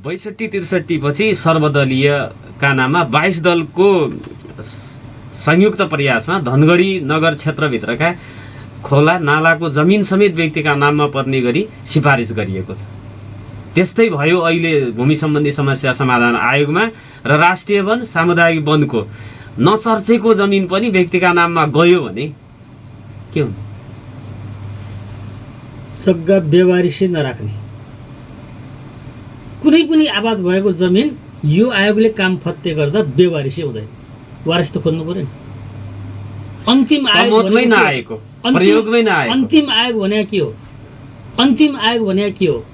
62-63 पछि सर्वदलीयका नाममा 22 दलको संयुक्त प्रयासमा धनगढी नगर क्षेत्रभित्रका खोला नालाको जमिन समेत व्यक्तिका नाममा पर्ने गरी सिफारिस गरिएको छ। त्यस्तै भयो अहिले भूमि सम्बन्धी समस्या समाधान आयोगमा र राष्ट्रिय वन सामुदायिक वनको नचर्चेको जमिन पनि व्यक्तिका नाममा गयो भने के हुन्छ? जग्गा बेवारिसी नराख्ने, कुनै पनि आबाद भएको जमिन यो आयोगले काम फत्ते गर्दा बेवारिसी हुँदैन। वारिस त खोज्नु पर्यो नि। अन्तिम आयोग नआएको, प्रयोगमै नआएको अन्तिम आयोग भने के हो? अन्तिम आयोग भने के हो?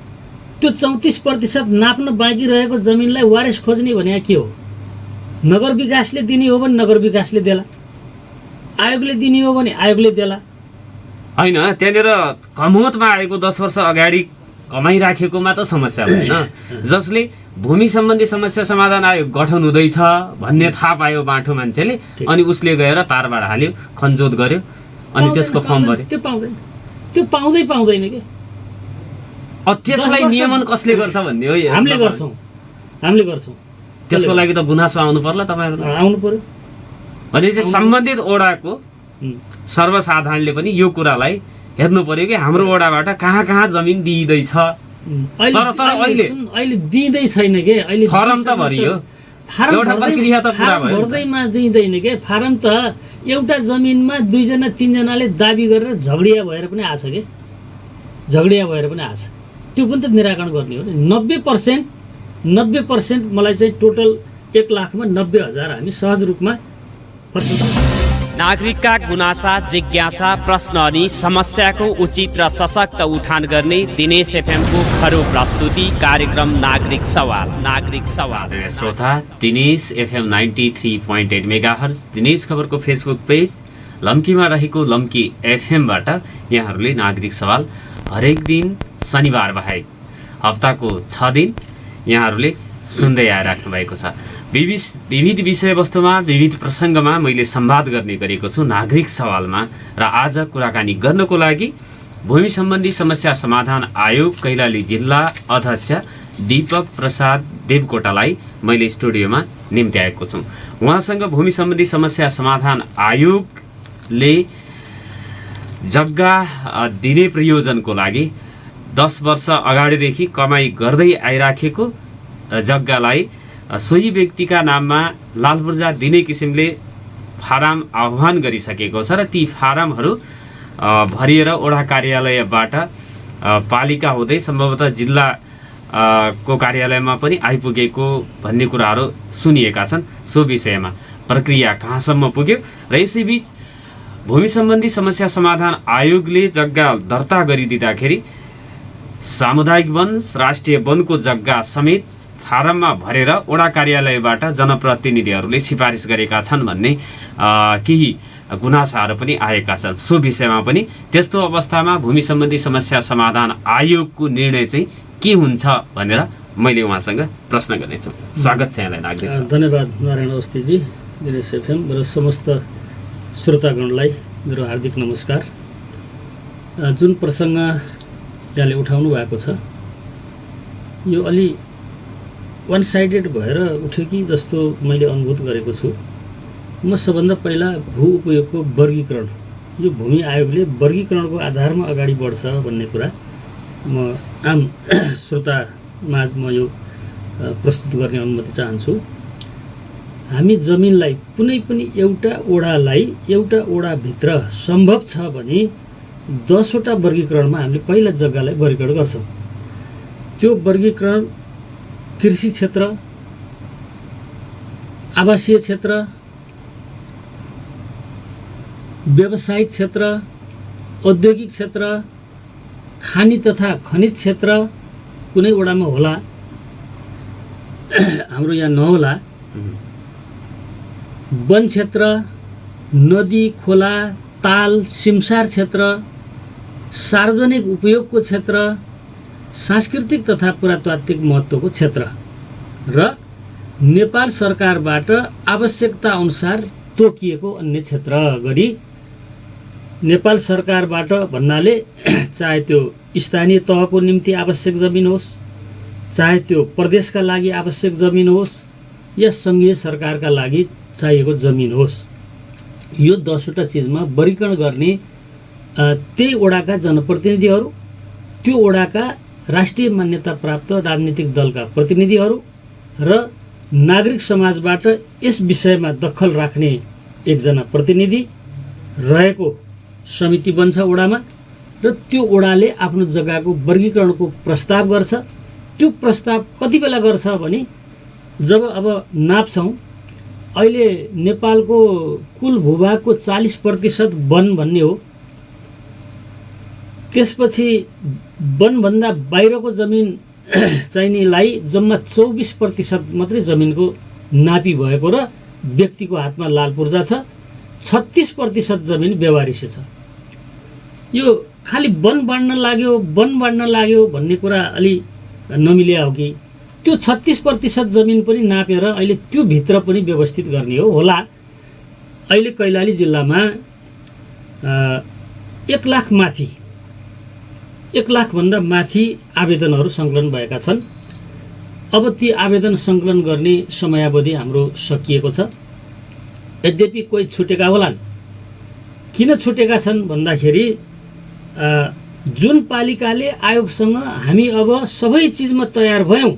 त्यो 34% नाप्न बाँकी रहेको जमिनलाई वारिस खोज्ने भने के हो? नगर विकासले दिने हो भने नगर विकासले देला, आयोगले दिने हो भने आयोगले देला। होइन, त्यहाँनिर कमोतमा आएको 10 वर्ष अगाडि कमाइराखेकोमा त समस्या होइन। जसले भूमि सम्बन्धी समस्या समाधान आयोग गठन हुँदैछ भन्ने थाहा पायो बाँठो मान्छेले, अनि उसले गएर तारबाड हाल्यो, खनजोत गर्यो, अनि त्यसको फर्म भर्यो। त्यो पाउँदैन, त्यो पाउँदैन के? त्यसलाई नियमन कसले गर्छ भन्ने हो? हामीले गर्छौँ। त्यसको लागि त गुनासो आउनु पर्ला, तपाईँहरूलाई आउनु पर्यो। भनेपछि सम्बन्धित ओडाको सर्वसाधारणले पनि यो कुरालाई हेर्नु पर्यो कि हाम्रो ओडाबाट कहाँ कहाँ जमिन दिइँदैछ। अहिले दिँदै छैन के? अहिले फारम त भरियो, एउटा प्रक्रिया त पुरा भयो। भर्दैमा दिँदैन के? फारम त एउटा जमिनमा 2-3जनाले दाबी गरेर झगडिया भएर पनि आछ के? झगडिया भएर पनि आछ। त्यो पनि त निराकरण गर्ने हो नि। 90% मलाई चाहिँ टोटल 1,90,000 हामी सहज रूपमा नागरिकका गुनासा, जिज्ञासा, प्रश्न अनि समस्याको उचित र सशक्त उठान गर्ने दिनेश एफएमको खरो प्रस्तुति कार्यक्रम नागरिक सवाल। श्रोता, दिनेश एफएम 93.8 मेगाहर्ज दिनेश खबरको फेसबुक पेज लम्कीमा रहेको लम्की एफएमबाट यहाँहरूले नागरिक सवाल हरेक दिन शनिबार बाहेक हप्ताको 6 दिन यहाँहरूले सुन्दै आइराख्नु भएको छ। विविध विषयवस्तुमा, विविध प्रसङ्गमा मैले संवाद गर्ने गरेको छु नागरिक सवालमा। र आज कुराकानी गर्नको लागि भूमि सम्बन्धी समस्या समाधान आयोग कैलाली जिल्ला अध्यक्ष दीपक प्रसाद देवकोटालाई मैले स्टुडियोमा निम्त्याएको छु। उहाँसँग भूमि सम्बन्धी समस्या समाधान आयोगले जग्गा दिने प्रयोजनको लागि 10 वर्ष अगाडिदेखि कमाई गर्दै आइराखेको जग्गालाई सोही व्यक्तिका नाममा लालपुर्जा दिने किसिमले फारम आह्वान गरिसकेको छ र ती फारमहरू भरिएर ओडा कार्यालयबाट पालिका हुँदै सम्भवतः जिल्ला को कार्यालयमा पनि आइपुगेको भन्ने कुराहरू सुनिएका छन्। सो विषयमा प्रक्रिया कहाँसम्म पुग्यो र यसैबीच भूमि सम्बन्धी समस्या समाधान आयोगले जग्गा दर्ता गरिदिँदाखेरि सामुदायिक वन, राष्ट्रिय वनको जग्गा समेत फारममा भरेर ओडा कार्यालयबाट जनप्रतिनिधिहरूले सिफारिस गरेका छन् भन्ने केही गुनासाहरू पनि आएका छन्। सो विषयमा पनि त्यस्तो अवस्थामा भूमि सम्बन्धी समस्या समाधान आयोगको निर्णय चाहिँ के हुन्छ भनेर मैले उहाँसँग प्रश्न गर्नेछु। स्वागत छ यहाँलाई नागरिक। धन्यवाद नारायण अवस्थीजी, दिनेश एफएम र समस्त श्रोतागणलाई मेरो हार्दिक नमस्कार। जुन प्रसङ्ग यहाँले उठाउनु भएको छ यो अलि वान साइडेड भएर उठ्यो कि जस्तो मैले अनुभूत गरेको छु। म सबभन्दा पहिला भू उपयोगको वर्गीकरण, यो भूमि आयोगले वर्गीकरणको आधारमा अगाडि बढ्छ भन्ने कुरा म आम श्रोता माझमा यो प्रस्तुत गर्ने अनुमति चाहन्छु। हामी जमिनलाई कुनै पनि एउटा ओडाभित्र सम्भव छ भने 10वटा वर्गीकरणमा हामीले पहिला जग्गालाई वर्गीकरण गर्छौँ। त्यो वर्गीकरण कृषि क्षेत्र, आवासीय क्षेत्र, व्यावसायिक क्षेत्र, औद्योगिक क्षेत्र, खानी तथा खनिज क्षेत्र कुनै वडामा होला, हाम्रो यहाँ नहोला। वन क्षेत्र, नदी, खोला, ताल, सिमसार क्षेत्र, सार्वजनिक उपयोगको क्षेत्र, सांस्कृतिक तथा पुरातात्विक महत्त्वको क्षेत्र र नेपाल सरकारबाट आवश्यकता अनुसार तोकिएको अन्य क्षेत्र गरी नेपाल सरकारबाट भन्नाले चाहे त्यो स्थानीय तहको निम्ति आवश्यक जमिन होस् चाहे त्यो प्रदेशका लागि आवश्यक जमिन होस् या सङ्घीय सरकारका लागि चाहिएको जमिन होस्, यो 10वटा चिजमा वर्गीकरण गर्ने त्यही वडाका जनप्रतिनिधिहरू, त्यो वडाका राष्ट्रिय मान्यता प्राप्त राजनीतिक दलका प्रतिनिधिहरू र नागरिक समाजबाट यस विषयमा दखल राख्ने एकजना प्रतिनिधि रहेको समिति बन्छ वडामा र त्यो वडाले आफ्नो जग्गाको वर्गीकरणको प्रस्ताव गर्छ। त्यो प्रस्ताव कति बेला गर्छ भने जब अब नाप्छौँ, अहिले नेपालको कुल भूभागको 40% वन भन्ने हो, त्यसपछि वनभन्दा बाहिरको जमिन चाहिनेलाई जम्मा 24% मात्रै जमिनको नापी भएको र व्यक्तिको हातमा लाल पूर्जा छ, 36% जमिन व्यवहारिसे छ। यो खालि वन बाँड्न लाग्यो भन्ने कुरा अलि नमिल्या हो कि त्यो 36% जमिन पनि नापेर अहिले त्यो भित्र पनि व्यवस्थित गर्ने हो होला। अहिले कैलाली जिल्लामा 1 लाख माथि 1 लाखभन्दा माथि आवेदनहरू सङ्कलन भएका छन्। अब ती आवेदन सङ्कलन गर्ने समयावधि हाम्रो सकिएको छ। यद्यपि कोही छुटेका होलान्। किन छुटेका छन् भन्दाखेरि जुन पालिकाले आयोगसँग हामी अब सबै चिजमा तयार भयौँ,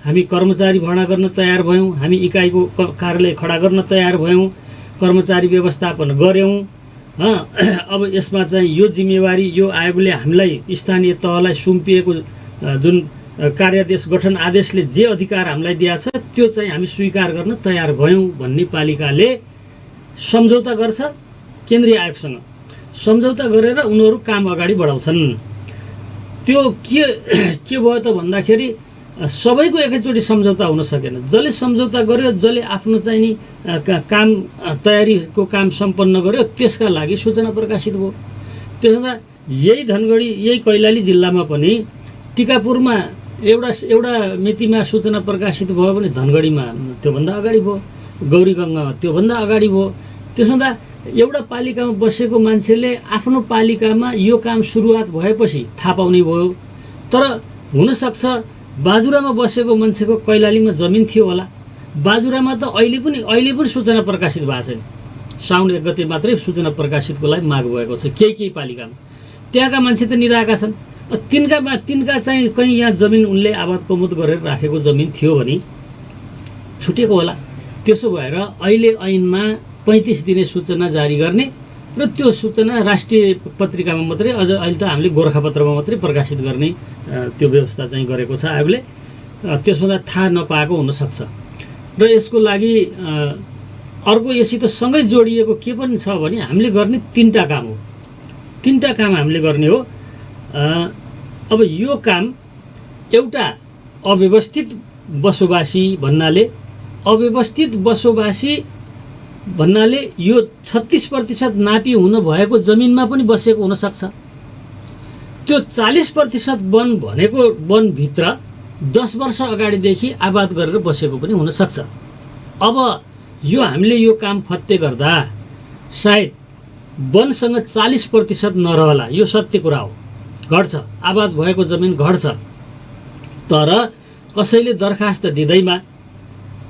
हामी कर्मचारी भर्ना गर्न तयार भयौँ, हामी इकाइको कार्यालय खडा गर्न तयार भयौँ, कर्मचारी व्यवस्थापन गऱ्यौँ, अब यसमा चाहिँ यो जिम्मेवारी यो आयोगले हामीलाई स्थानीय तहलाई सुम्पिएको जुन कार्यादेश गठन आदेशले जे अधिकार हामीलाई दिएको छ त्यो चाहिँ हामी स्वीकार गर्न तयार भयौँ भन्ने पालिकाले सम्झौता गर्छ केन्द्रीय आयोगसँग। सम्झौता गरेर उनीहरू काम अगाडि बढाउँछन्। त्यो के भयो त भन्दाखेरि सबैको एकैचोटि सम्झौता हुन सकेन। जसले सम्झौता गर्यो, जसले आफ्नो चाहिँ नि काम तयारीको काम सम्पन्न गर्यो, त्यसका लागि सूचना प्रकाशित भयो। त्यसो हुँदा यही धनगढी यही कैलाली जिल्लामा पनि टिकापुरमा एउटा मितिमा सूचना प्रकाशित भयो भने धनगढीमा त्योभन्दा अगाडि भयो, गौरीगङ्गामा त्योभन्दा अगाडि भयो। त्यसो हुँदा एउटा पालिकामा बसेको मान्छेले आफ्नो पालिकामा यो काम सुरुवात भएपछि थाहा पाउने भयो। तर हुनसक्छ बाजुरामा बसेको मान्छेको कैलालीमा जमिन थियो होला, बाजुरामा त अहिले पनि सूचना प्रकाशित भएको छैन। साउन 1 गते मात्रै सूचना प्रकाशितको लागि माग भएको छ केही पालिकामा। त्यहाँका मान्छे त निधाएका छन्। तिनका चाहिँ कहीँ यहाँ जमिन उनले आबाद कमुद गरेर राखेको जमिन थियो भने छुटेको होला। त्यसो भएर अहिले ऐनमा 35 दिने सूचना जारी गर्ने र त्यो सूचना राष्ट्रिय पत्रिकामा मात्रै, अझ अहिले त हामीले गोरखापत्रमा मात्रै प्रकाशित गर्ने त्यो व्यवस्था चाहिँ गरेको छ आयोगले। त्यसो हुँदा थाहा नपाएको हुनसक्छ। र यसको लागि अर्को यसित सँगै जोडिएको के पनि छ भने हामीले गर्ने 3टा काम हो। 3टा काम हामीले गर्ने हो। अब यो काम एउटा अव्यवस्थित बसोबासी भन्नाले यो 36% नापी हुन भएको जमिनमा पनि बसेको हुनसक्छ। त्यो 40% वन भनेको वनभित्र 10 वर्ष अगाडिदेखि आबाद गरेर बसेको पनि हुनसक्छ। अब यो हामीले यो काम फत्ते गर्दा सायद वनसँग 40% नरहला, यो सत्य कुरा हो। घट्छ, आबाद भएको जमिन घट्छ। तर कसैले दरखास्त दिँदैमा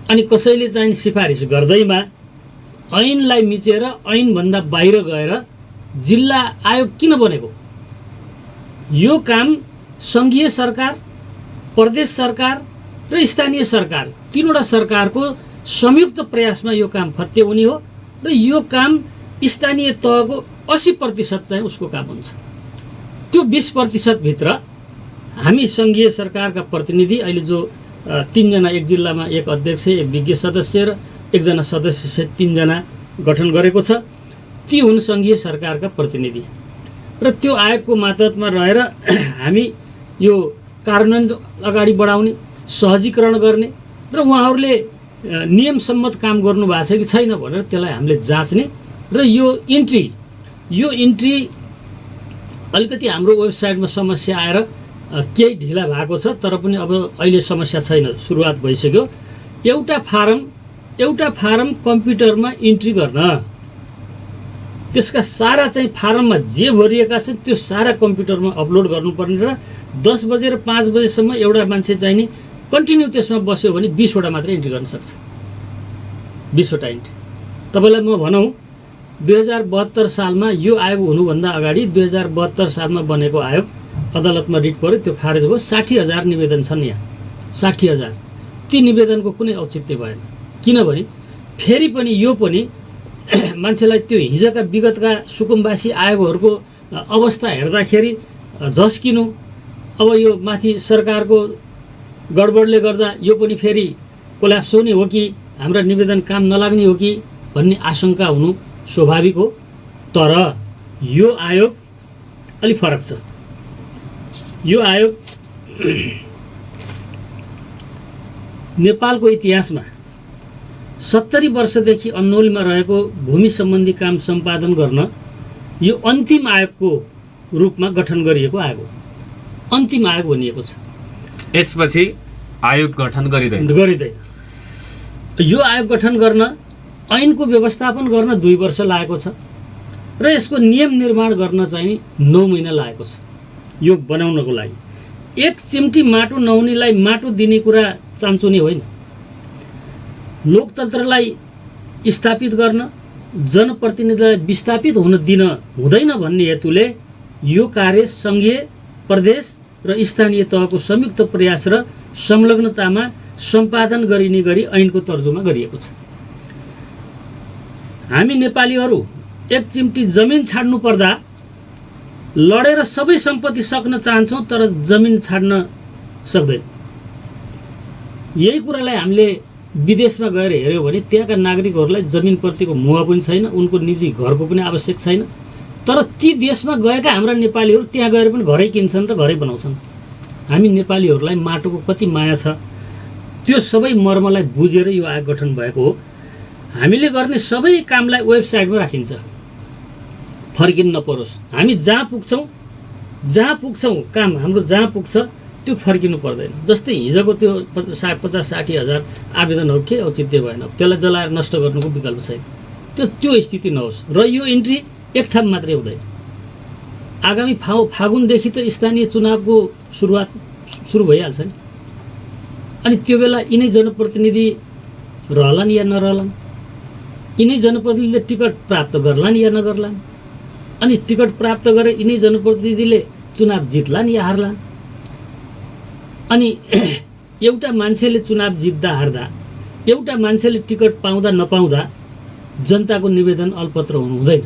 अनि कसैले चाहिँ सिफारिस गर्दैमा ऐनलाई मिचेर ऐनभन्दा बाहिर गएर जिल्ला आयोग किन बनेको? यो काम सङ्घीय सरकार, प्रदेश सरकार र स्थानीय सरकार, 3वटा सरकारको संयुक्त प्रयासमा यो काम फत्ते हुने हो। र यो काम स्थानीय तहको 80% चाहिँ उसको काम हुन्छ। त्यो 20% भित्र हामी सङ्घीय सरकारका प्रतिनिधि अहिले जो 3 जना, एक जिल्लामा 1 अध्यक्ष, 1 विज्ञ सदस्य र 1 जना सदस्य सहित 3 जना गठन गरेको छ। ती हुन् सङ्घीय सरकारका प्रतिनिधि। र त्यो आयोगको मातहतमा रहेर हामी यो कार्यान्वयन अगाडि बढाउने, सहजीकरण गर्ने र उहाँहरूले नियम सम्मत काम गर्नु भएको छ कि छैन भनेर त्यसलाई हामीले जाँच्ने। र यो इन्ट्री अलिकति हाम्रो वेबसाइटमा समस्या आएर केही ढिला भएको छ, तर पनि अब अहिले समस्या छैन, सुरुवात भइसक्यो। एउटा फारम कम्प्युटरमा इन्ट्री गर्न, त्यसका सारा चाहिँ फारममा जे भरिएका छन् त्यो सारा कम्प्युटरमा अपलोड गर्नुपर्ने र 10 बजेर 5 बजेसम्म एउटा मान्छे चाहिँ नि कन्टिन्यू त्यसमा बस्यो भने 20 वटा मात्रै इन्ट्री गर्न सक्छ। 20 वटा इन्ट्री। तपाईँलाई म भनौँ 2072 सालमा यो आयोग हुनुभन्दा अगाडि 2072 सालमा बनेको आयोग अदालतमा रिट पर्यो, त्यो खारेज भयो। 60,000 निवेदन छन् यहाँ, 60,000। ती निवेदनको कुनै औचित्य भएन, किनभने फेरि पनि यो पनि मान्छेलाई त्यो हिजोका विगतका सुकुम्बासी आयोगहरूको अवस्था हेर्दाखेरि झस्किनु, अब यो माथि सरकारको गडबडले गर्दा यो पनि फेरि कोल्याप्स हुने हो कि हाम्रा निवेदन काम नलाग्ने हो कि भन्ने आशंका हुनु स्वाभाविक हो। तर यो आयोग अलि फरक छ। यो आयोग नेपालको इतिहासमा 70 वर्षदेखि अन्नोलमा रहेको भूमि सम्बन्धी काम सम्पादन गर्न यो अन्तिम आयोगको रूपमा गठन गरिएको आयोग हो। अन्तिम आयोग भनिएको छ। यसपछि आयोग गठन गरिँदैन। यो आयोग गठन गर्न ऐनको व्यवस्थापन गर्न 2 वर्ष लागेको छ र यसको नियम निर्माण गर्न चाहिँ 9 महिना लागेको छ। यो बनाउनको लागि एक चिम्टी माटो नहुनेलाई माटो दिने कुरा चान्चुने होइन। लोकतन्त्रलाई स्थापित गर्न, जनप्रतिनिधिलाई विस्थापित हुन दिन हुँदैन भन्ने हेतुले यो कार्य सङ्घीय, प्रदेश र स्थानीय तहको संयुक्त प्रयास र संलग्नतामा सम्पादन गरिने गरी ऐनको तर्जुमा गरिएको छ। हामी नेपालीहरू एक चिम्टी जमिन छाड्नु पर्दा लडेर सबै सम्पत्ति सक्न चाहन्छौँ, तर जमिन छाड्न सक्दैन। यही कुरालाई हामीले विदेशमा गएर हेऱ्यौँ भने त्यहाँका नागरिकहरूलाई जमिनप्रतिको मोह पनि छैन, उनको निजी घरको पनि आवश्यक छैन। तर ती देशमा गएका हाम्रा नेपालीहरू त्यहाँ गएर पनि घरै किन्छन् र घरै बनाउँछन्। हामी नेपालीहरूलाई माटोको कति माया छ, त्यो सबै मर्मलाई बुझेर यो आयोग गठन भएको हो। हामीले गर्ने सबै कामलाई वेबसाइटमा राखिन्छ, फर्किन नपरोस्। हामी जहाँ पुग्छौँ काम हाम्रो जहाँ पुग्छ त्यो फर्किनु पर्दैन। जस्तै हिजोको त्यो 50-60 हजार आवेदनहरू के औचित्य भएन, त्यसलाई जलाएर नष्ट गर्नुको विकल्प छैन। त्यो स्थिति नहोस् र यो इन्ट्री एक ठाउँ मात्रै हुँदैन। आगामी फागुनदेखि त स्थानीय चुनावको सुरुवात सुरु भइहाल्छ नि। अनि त्यो बेला यिनै जनप्रतिनिधि रहलान् या नरहलान्, यिनै जनप्रतिनिधिले टिकट प्राप्त गर्लान् या नगर्लान्, अनि टिकट प्राप्त गरेर यिनै जनप्रतिनिधिले चुनाव जित्लान् या हार्लान्। अनि एउटा मान्छेले चुनाव जित्दा हार्दा, एउटा मान्छेले टिकट पाउँदा नपाउँदा जनताको निवेदन अलपत्र हुनु हुँदैन।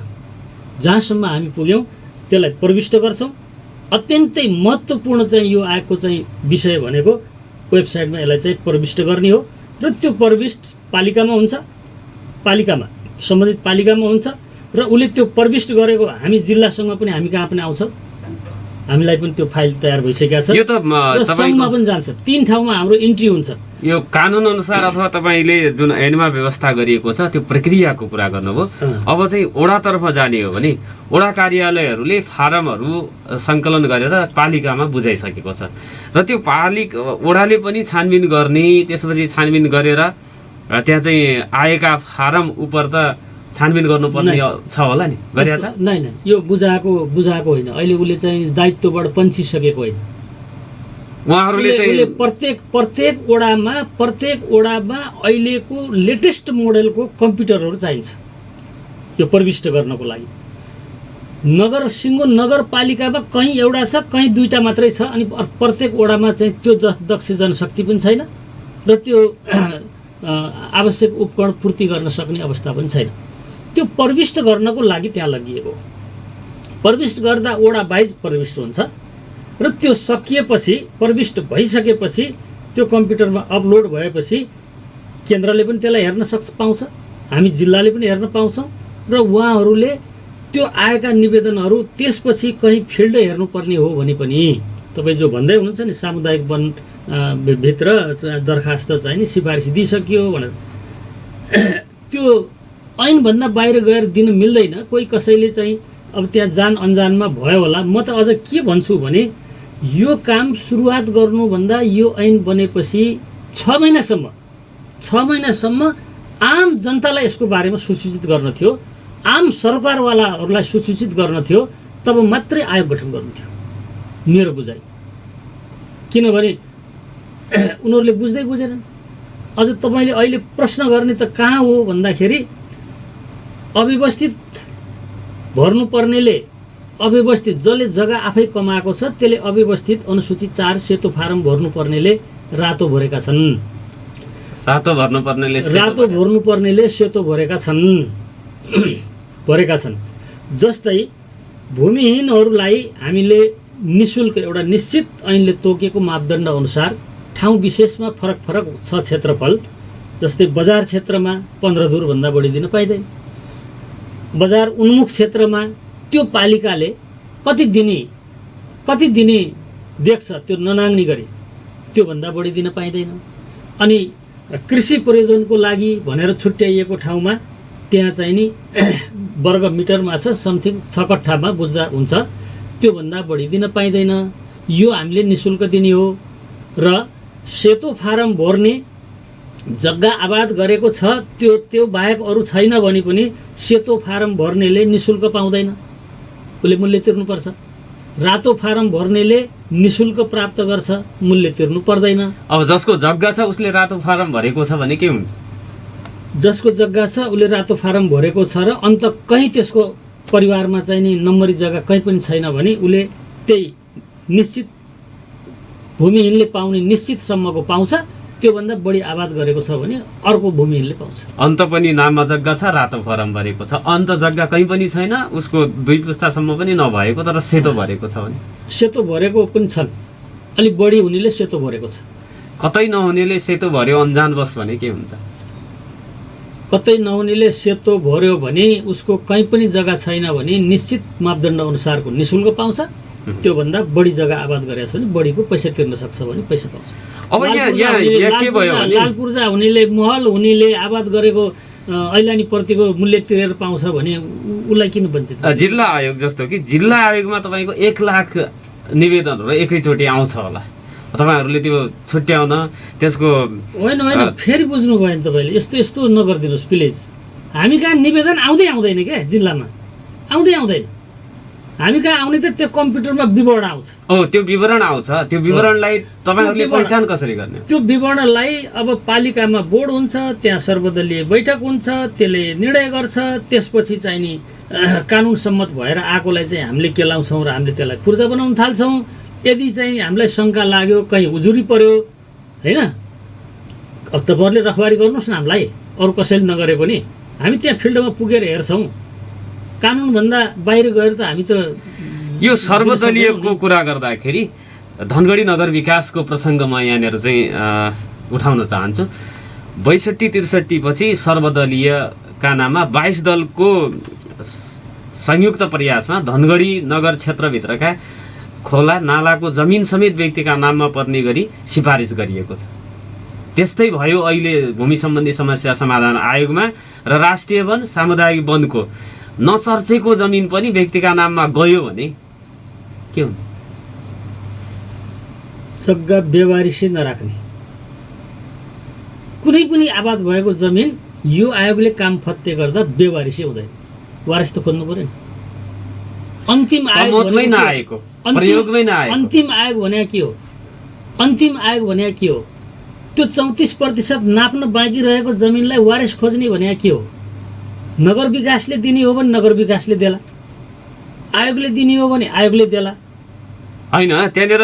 जहाँसम्म हामी पुग्यौँ त्यसलाई प्रविष्ट गर्छौँ। अत्यन्तै महत्त्वपूर्ण चाहिँ यो आयोगको चाहिँ विषय भनेको वेबसाइटमा यसलाई चाहिँ प्रविष्ट गर्ने हो र त्यो प्रविष्ट पालिकामा हुन्छ, सम्बन्धित पालिकामा हुन्छ र उसले त्यो प्रविष्ट गरेको हामी जिल्लासँग पनि हामी कहाँ पनि आउँछ, हामीलाई पनि त्यो फाइल तयार भइसकेको छ। यो त सङ्घमा पनि जान्छ, 3 ठाउँमा हाम्रो इन्ट्री हुन्छ। यो कानुन अनुसार अथवा तपाईँले जुन ऐनमा व्यवस्था गरिएको छ त्यो प्रक्रियाको कुरा गर्नुभयो। अब चाहिँ ओडातर्फ जाने हो भने ओडा कार्यालयहरूले फारमहरू सङ्कलन गरेर पालिकामा बुझाइसकेको छ र त्यो ओडाले पनि छानबिन गर्ने, त्यसपछि छानबिन गरेर त्यहाँ चाहिँ आएका फारम उप त छानबिन गर्नुपर्ने छ होला नि, गरिएको छ? नै, यो बुझाएको होइन। अहिले उसले चाहिँ दायित्वबाट पन्छिसकेको होइन। उहाँहरूले चाहिँ प्रत्येक ओडामा अहिलेको लेटेस्ट मोडलको कम्प्युटरहरू चाहिन्छ यो प्रविष्ट गर्नको लागि। सिङ्गो नगरपालिकामा कहीँ एउटा छ, कहीँ 2टा मात्रै छ। अनि प्रत्येक ओडामा चाहिँ त्यो दक्ष जनशक्ति पनि छैन र त्यो आवश्यक उपकरण पूर्ति गर्न सक्ने अवस्था पनि छैन। त्यो प्रविष्ट गर्नको लागि त्यहाँ लगिएको। प्रविष्ट गर्दा ओडा वाइज प्रविष्ट हुन्छ र त्यो सकिएपछि, प्रविष्ट भइसकेपछि त्यो कम्प्युटरमा अपलोड भएपछि केन्द्रले पनि त्यसलाई हेर्न पाउँछ, हामी जिल्लाले पनि हेर्न पाउँछौँ र उहाँहरूले त्यो आएका निवेदनहरू त्यसपछि कहीँ फिल्ड हेर्नुपर्ने हो भने पनि तपाईँ जो भन्दै हुनुहुन्छ नि सामुदायिक वन भित्र दरखास्त चाहिँ नि सिफारिस दिइसकियो भनेर, त्यो ऐनभन्दा बाहिर गएर दिन मिल्दैन। कोही कसैले चाहिँ अब त्यहाँ जान अनजानमा भयो होला। म त अझ के भन्छु भने यो काम सुरुवात गर्नुभन्दा यो ऐन बनेपछि 6 महिनासम्म आम जनतालाई यसको बारेमा सुसूचित गर्न थियो, आम सरकारवालाहरूलाई सुसूचित गर्न थियो, तब मात्रै आयोग गठन गर्नु थियो, मेरो बुझाइ। किनभने उनीहरूले बुझ्दै बुझेनन्। अझ तपाईँले अहिले प्रश्न गर्ने त कहाँ हो भन्दाखेरि अव्यवस्थित भर्नुपर्नेले अव्यवस्थित जसले जग्गा आफै कमाएको छ त्यसले अव्यवस्थित अनुसूची 4 सेतो फारम भर्नुपर्नेले रातो भरेका छन्। रातो भर्नुपर्नेले सेतो भरेका छन्। जस्तै भूमिहीनहरूलाई हामीले निशुल्क एउटा निश्चित ऐनले तोकेको मापदण्ड अनुसार ठाउँ विशेषमा फरक फरक छ क्षेत्रफल। जस्तै बजार क्षेत्रमा 15 धुरभन्दा बढी दिन पाइँदैन। बजार उन्मुख क्षेत्रमा त्यो पालिकाले कति दिने देख्छ त्यो ननाग्ने गरी त्योभन्दा बढी दिन पाइँदैन। अनि कृषि प्रयोजनको लागि भनेर छुट्याइएको ठाउँमा त्यहाँ चाहिँ नि वर्ग मिटरमा छ समथिङ 6 कट्ठामा बुझ्दा हुन्छ, त्योभन्दा बढी दिन पाइँदैन। यो हामीले निशुल्क दिने हो। र सेतो फारम भर्ने जग्गा आबाद गरेको छ त्यो बाहेक अरू छैन भने पनि सेतो फारम भर्नेले निशुल्क पाउँदैन, उसले मूल्य तिर्नुपर्छ। रातो फारम भर्नेले निशुल्क प्राप्त गर्छ, मूल्य तिर्नु पर्दैन। अब जसको जग्गा छ उसले रातो फारम भरेको छ भने के हुन्छ? जसको जग्गा छ उसले रातो फारम भरेको छ र अन्त कहीँ त्यसको परिवारमा चाहिँ नि नम्बरी जग्गा कहीँ पनि छैन भने उसले त्यही निश्चित भूमिहीनले पाउने निश्चितसम्मको पाउँछ। त्योभन्दा बढी आबाद गरेको छ भने अर्को भूमिहीनले पाउँछ। अन्त पनि नाममा जग्गा छ, रातो फारम भरेको छ, अन्त जग्गा कहीँ पनि छैन, उसको 2 पुस्तासम्म पनि नभएको तर सेतो भरेको छ भने? सेतो भरेको पनि छन्, अलिक बढी हुनेले सेतो भरेको छ। कतै नहुनेले सेतो भर्यो अन्जानवश भने के हुन्छ? कतै नहुनेले सेतो भर्यो भने उसको कहीँ पनि जग्गा छैन भने निश्चित मापदण्ड अनुसारको निशुल्क पाउँछ। त्योभन्दा बढी जग्गा आबाद गरेको छ भने बढीको पैसा तिर्न सक्छ भने पैसा पाउँछ। अब यहाँ के भयो भने लाल पूर्जा हुनेले महल हुनेले आबाद गरेको ऐलानी प्रतिको मूल्य तिरेर पाउँछ भने उसलाई किन वञ्चित? जिल्ला आयोग जस्तो कि जिल्ला आयोगमा तपाईँको 1 लाख निवेदनहरू एकैचोटि आउँछ होला, तपाईँहरूले त्यो छुट्याउन त्यसको होइन फेरि बुझ्नु भयो नि तपाईँले। यस्तो नगरिदिनुहोस् प्लिज। हामी कहाँ निवेदन आउँदैन क्या, जिल्लामा आउँदैन। हामी कहाँ आउने त त्यो कम्प्युटरमा विवरण आउँछ। त्यो विवरण आउँछ। त्यो विवरणलाई तपाईँहरूले पहिचान कसरी गर्ने? त्यो विवरणलाई अब पालिकामा बोर्ड हुन्छ, त्यहाँ सर्वदलीय बैठक हुन्छ, त्यसले निर्णय गर्छ। त्यसपछि चाहिँ नि कानुन सम्मत भएर आएकोलाई चाहिँ हामीले केलाउँछौँ र हामीले त्यसलाई पूर्जा बनाउन थाल्छौँ। यदि चाहिँ हामीलाई शङ्का लाग्यो, कहीँ उजुरी पर्यो, होइन, अब तपाईँहरूले रखबारी गर्नुहोस् न हामीलाई, अरू कसैले नगरे पनि हामी त्यहाँ फिल्डमा पुगेर हेर्छौँ। कानुनभन्दा बाहिर गएर त हामी त यो सर्वदलीयको कुरा गर्दाखेरि धनगढी नगर विकासको प्रसङ्ग म यहाँनिर चाहिँ उठाउन चाहन्छु। 62-63 पछि सर्वदलीयका नाममा 22 दलको संयुक्त प्रयासमा धनगढी नगर क्षेत्रभित्रका खोला नालाको जमिन समेत व्यक्तिका नाममा पर्ने गरी सिफारिस गरिएको छ। त्यस्तै भयो अहिले भूमि सम्बन्धी समस्या समाधान आयोगमा र राष्ट्रिय वन सामुदायिक वनको नचर्चेको जमिन पनि व्यक्तिका नाममा गयो भने के हुन्छ? जग्गा बेवारिसी नराख्ने, कुनै पनि आबाद भएको जमिन यो आयोगले काम फत्ते गर्दा बेवारिसी हुँदैन, वारिस त खोज्नु पर्यो नि। अन्तिम आयोग भने के हो? अन्तिम आयोग भने के हो? त्यो 34% नाप्न बाँकी रहेको जमिनलाई वारिस खोज्ने भने के हो? नगर विकासले दिने हो भने नगर विकासले देला, आयोगले दिने हो भने आयोगले देला। होइन, त्यहाँनिर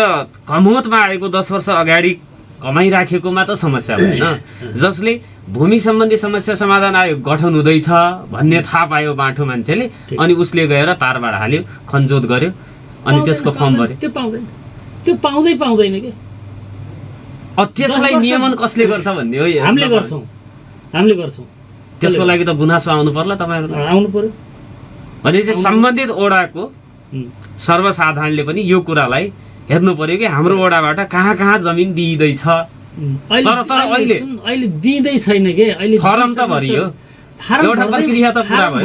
कमोतमा आएको 10 वर्ष अगाडि कमाइराखेकोमा त समस्या भएन। जसले भूमि सम्बन्धी समस्या समाधान आयोग गठन हुँदैछ भन्ने थाहा पायो बाँठो मान्छेले, अनि उसले गएर तारबाड हाल्यो, खनजोत गर्यो, अनि त्यसको फर्म भर्यो। त्यो पाउँदैन, त्यो पाउँदैन के? त्यसलाई नियमन कसले गर्छ भन्ने हो? हामीले गर्छौँ। त्यसको लागि त गुनासो आउनु पर्ला, तपाईँहरूलाई आउनु पर्यो। भनेपछि सम्बन्धित ओडाको सर्वसाधारणले पनि यो कुरालाई हेर्नु पर्यो कि हाम्रो ओडाबाट कहाँ कहाँ जमिन दिइँदैछ। अहिले दिँदै छैन के? अहिले फारम त भरियो,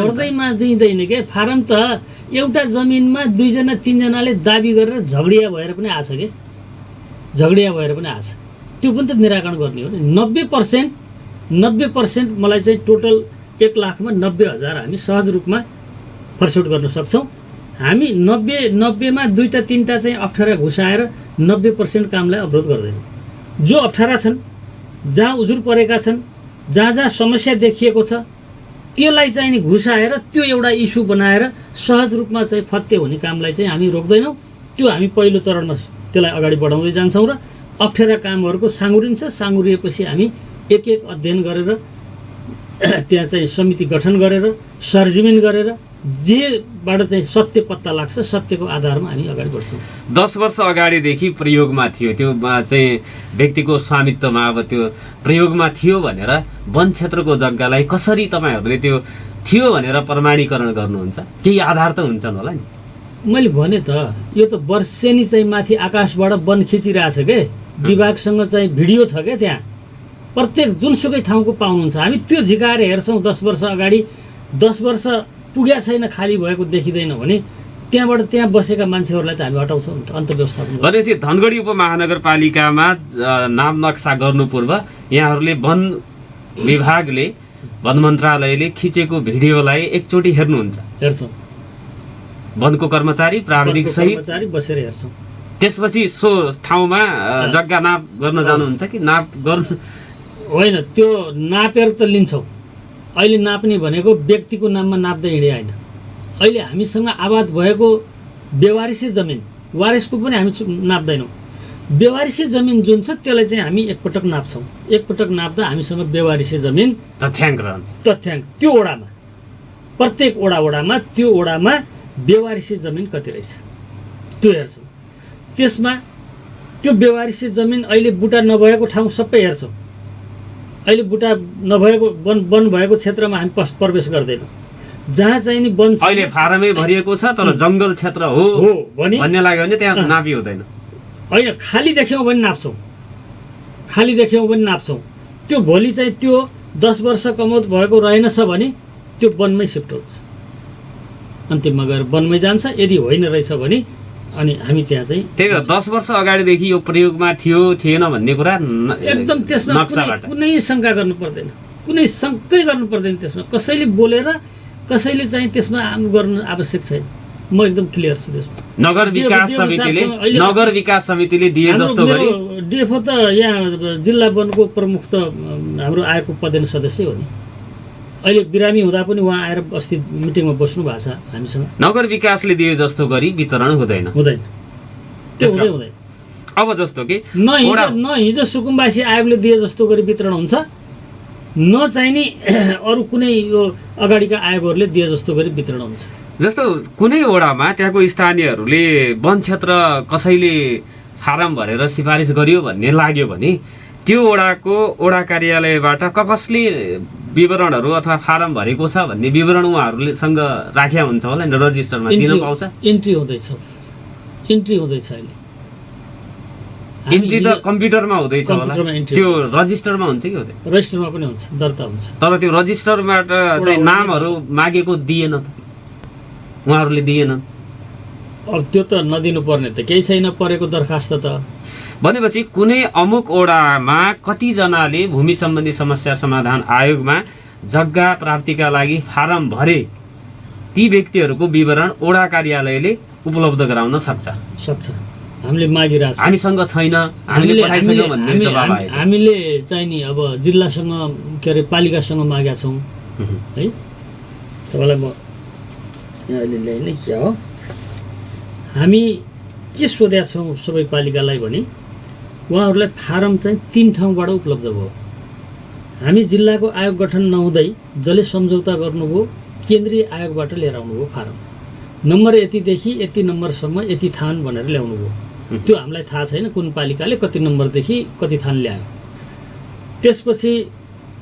भर्दैमा दिँदैन के? फारम त एउटा जमिनमा 2-3जनाले दाबी गरेर झगडिया भएर पनि आछ के? त्यो पनि त निराकरण गर्ने हो नि। 90% मलाई चाहिँ टोटल 1 लाखमा 90,000 हामी सहज रूपमा फर्सौट गर्न सक्छौँ। हामी 90मा 2-3टा चाहिँ अप्ठ्यारा घुसाएर 90% कामलाई अवरोध गर्दैन। जो अप्ठ्यारा छन्, जहाँ उजुर परेका छन्, जहाँ समस्या देखिएको छ, त्यसलाई चाहिँ नि घुसाएर त्यो एउटा इस्यु बनाएर सहज रूपमा चाहिँ फत्ते हुने कामलाई चाहिँ हामी रोक्दैनौँ। त्यो हामी पहिलो चरणमा त्यसलाई अगाडि बढाउँदै जान्छौँ र अप्ठ्यारा कामहरूको साँगुरिन्छ। साँगुरिएपछि हामी एक एक अध्ययन गरेर त्यहाँ चाहिँ समिति गठन गरेर सरजिमेन गरेर जेबाट चाहिँ सत्य पत्ता लाग्छ, सत्यको आधारमा हामी अगाडि बढ्छौँ। 10 वर्ष अगाडिदेखि प्रयोगमा थियो त्यो चाहिँ व्यक्तिको स्वामित्वमा, अब त्यो प्रयोगमा थियो भनेर वन क्षेत्रको जग्गालाई कसरी तपाईँहरूले त्यो थियो भनेर प्रमाणीकरण गर्नुहुन्छ? केही आधार त हुन्छन् होला नि? मैले भने त यो त वर्षेनी चाहिँ माथि आकाशबाट वन खिचिरहेछ के, विभागसँग चाहिँ भिडियो छ क्या, त्यहाँ प्रत्येक जुनसुकै ठाउँको पाउनुहुन्छ। हामी त्यो झिकाएर हेर्छौँ 10 वर्ष अगाडि। 10 वर्ष पुग्या छैन, खाली भएको देखिँदैन भने त्यहाँबाट त्यहाँ बसेका मान्छेहरूलाई त हामी हटाउँछौँ नि त, अन्तर्व्यवस्थापन। भनेपछि धनगढी उपमहानगरपालिकामा नाम नक्सा गर्नु पूर्व यहाँहरूले वन विभागले, वन मन्त्रालयले खिचेको भिडियोलाई एकचोटि हेर्नुहुन्छ? हेर्छौँ। वनको कर्मचारी प्राविधिक सहित कर्मचारी बसेर हेर्छौँ। त्यसपछि सो ठाउँमा जग्गा नाप गर्न जानुहुन्छ कि नाप गर्नु? होइन, त्यो नापेर त लिन्छौँ। अहिले नाप्ने भनेको व्यक्तिको नाममा नाप्दै हिँडे होइन। अहिले हामीसँग आबाद भएको बेवारिसी जमिन, वारिसको पनि हामी नाप्दैनौँ। बेवारिसी जमिन जुन छ त्यसलाई चाहिँ हामी एकपटक नाप्छौँ। एकपटक नाप्दा हामीसँग बेवारिसी जमिन तथ्याङ्क रहन्छ। तथ्याङ्क त्यो ओडामा, प्रत्येक ओडामा त्यो ओडामा बेवारिसी जमिन कति रहेछ त्यो हेर्छौँ। त्यसमा त्यो बेवारिसी जमिन अहिले बुटा नभएको ठाउँ सबै हेर्छौँ। अहिले बुटा नभएको वन भएको क्षेत्रमा हामी प्रवेश गर्दैनौँ। जहाँ चाहिँ नि वन अहिले फारमै भरिएको छ तर जङ्गल क्षेत्र हो भन्ने लाग्यो भने त्यहाँ नापी हुँदैन। होइन, खाली देख्यौँ भने नाप्छौँ। खाली देख्यौँ भने नाप्छौँ। त्यो भोलि चाहिँ त्यो 10 वर्ष कमौत भएको रहेनछ भने त्यो वनमै सिफ्ट हुन्छ, अन्तिममा गएर वनमै जान्छ। यदि होइन रहेछ भने अनि हामी त्यहाँ चाहिँ त्यही त 10 वर्ष अगाडिदेखि यो प्रयोगमा थियो थिएन भन्ने कुरा एकदम त्यसमा कुनै शङ्का गर्नु पर्दैन, कुनै शङ्कै गर्नु पर्दैन। त्यसमा कसैले बोलेर कसैले चाहिँ त्यसमा गर्नु आवश्यक छैन। म एकदम क्लियर छु त्यसमा। नगर विकास समितिले दिए जस्तो गरी डिएफओ त यहाँ जिल्ला वनको प्रमुख त हाम्रो आएको पदेन सदस्य हो नि। अहिले बिरामी हुँदा पनि उहाँ आएर अस्ति मिटिङमा बस्नु भएको छ हामीसँग। नगर विकासले दिए जस्तो गरी वितरण हुँदैन। त्यो हुँदैन। अब जस्तो कि न हिजो सुकुम्बासी आयोगले दिए जस्तो गरी वितरण हुन्छ, न चाहिँ नि अरू कुनै यो अगाडिका आयोगहरूले दिए जस्तो गरी वितरण हुन्छ। जस्तो कुनै वडामा त्यहाँको स्थानीयहरूले वन क्षेत्र कसैले फारम भरेर सिफारिस गरियो भन्ने लाग्यो भने त्यो वडा कार्यालयबाट कसले विवरणहरू अथवा फारम भरेको छ भन्ने विवरण उहाँहरूसँग राख्या हुन्छ होला नि, रजिस्टरमा दिन पाउँछ? इन्ट्री हुँदैछ अहिले। इन्ट्री त कम्प्युटरमा हुँदैछ होला, त्यो रजिस्टरमा हुन्छ कि हुँदैन? रजिस्टरमा पनि हुन्छ, दर्ता हुन्छ। तर त्यो रजिस्टरबाट चाहिँ नामहरू मागेको दिएन त, उहाँहरूले दिएनन्। अब त्यो त नदिनु पर्ने त केही छैन, परेको दरखास्त त। भनेपछि कुनै अमुक ओडामा कतिजनाले भूमि सम्बन्धी समस्या समाधान आयोगमा जग्गा प्राप्तिका लागि फारम भरे, ती व्यक्तिहरूको विवरण ओडा कार्यालयले उपलब्ध गराउन सक्छ। हामीले मागिरहेको छौँ। हामीसँग छैन, हामीले पठाइसक्यौँ भन्ने जवाब आयो। हामीले चाहिँ नि अब जिल्लासँग के अरे पालिकासँग मागेका छौँ है। तपाईँलाई म यहाँ अहिले ल्याइने क्या हो, हामी के सोधेका छौँ सबै पालिकालाई भने उहाँहरूलाई फारम चाहिँ 3 ठाउँबाट उपलब्ध भयो। हामी जिल्लाको आयोग गठन नहुँदै जसले सम्झौता गर्नुभयो केन्द्रीय आयोगबाट लिएर आउनुभयो फारम। नम्बर यतिदेखि यति नम्बरसम्म यति थान भनेर ल्याउनु भयो। त्यो हामीलाई थाहा छैन कुन पालिकाले कति नम्बरदेखि कति थान ल्यायो। त्यसपछि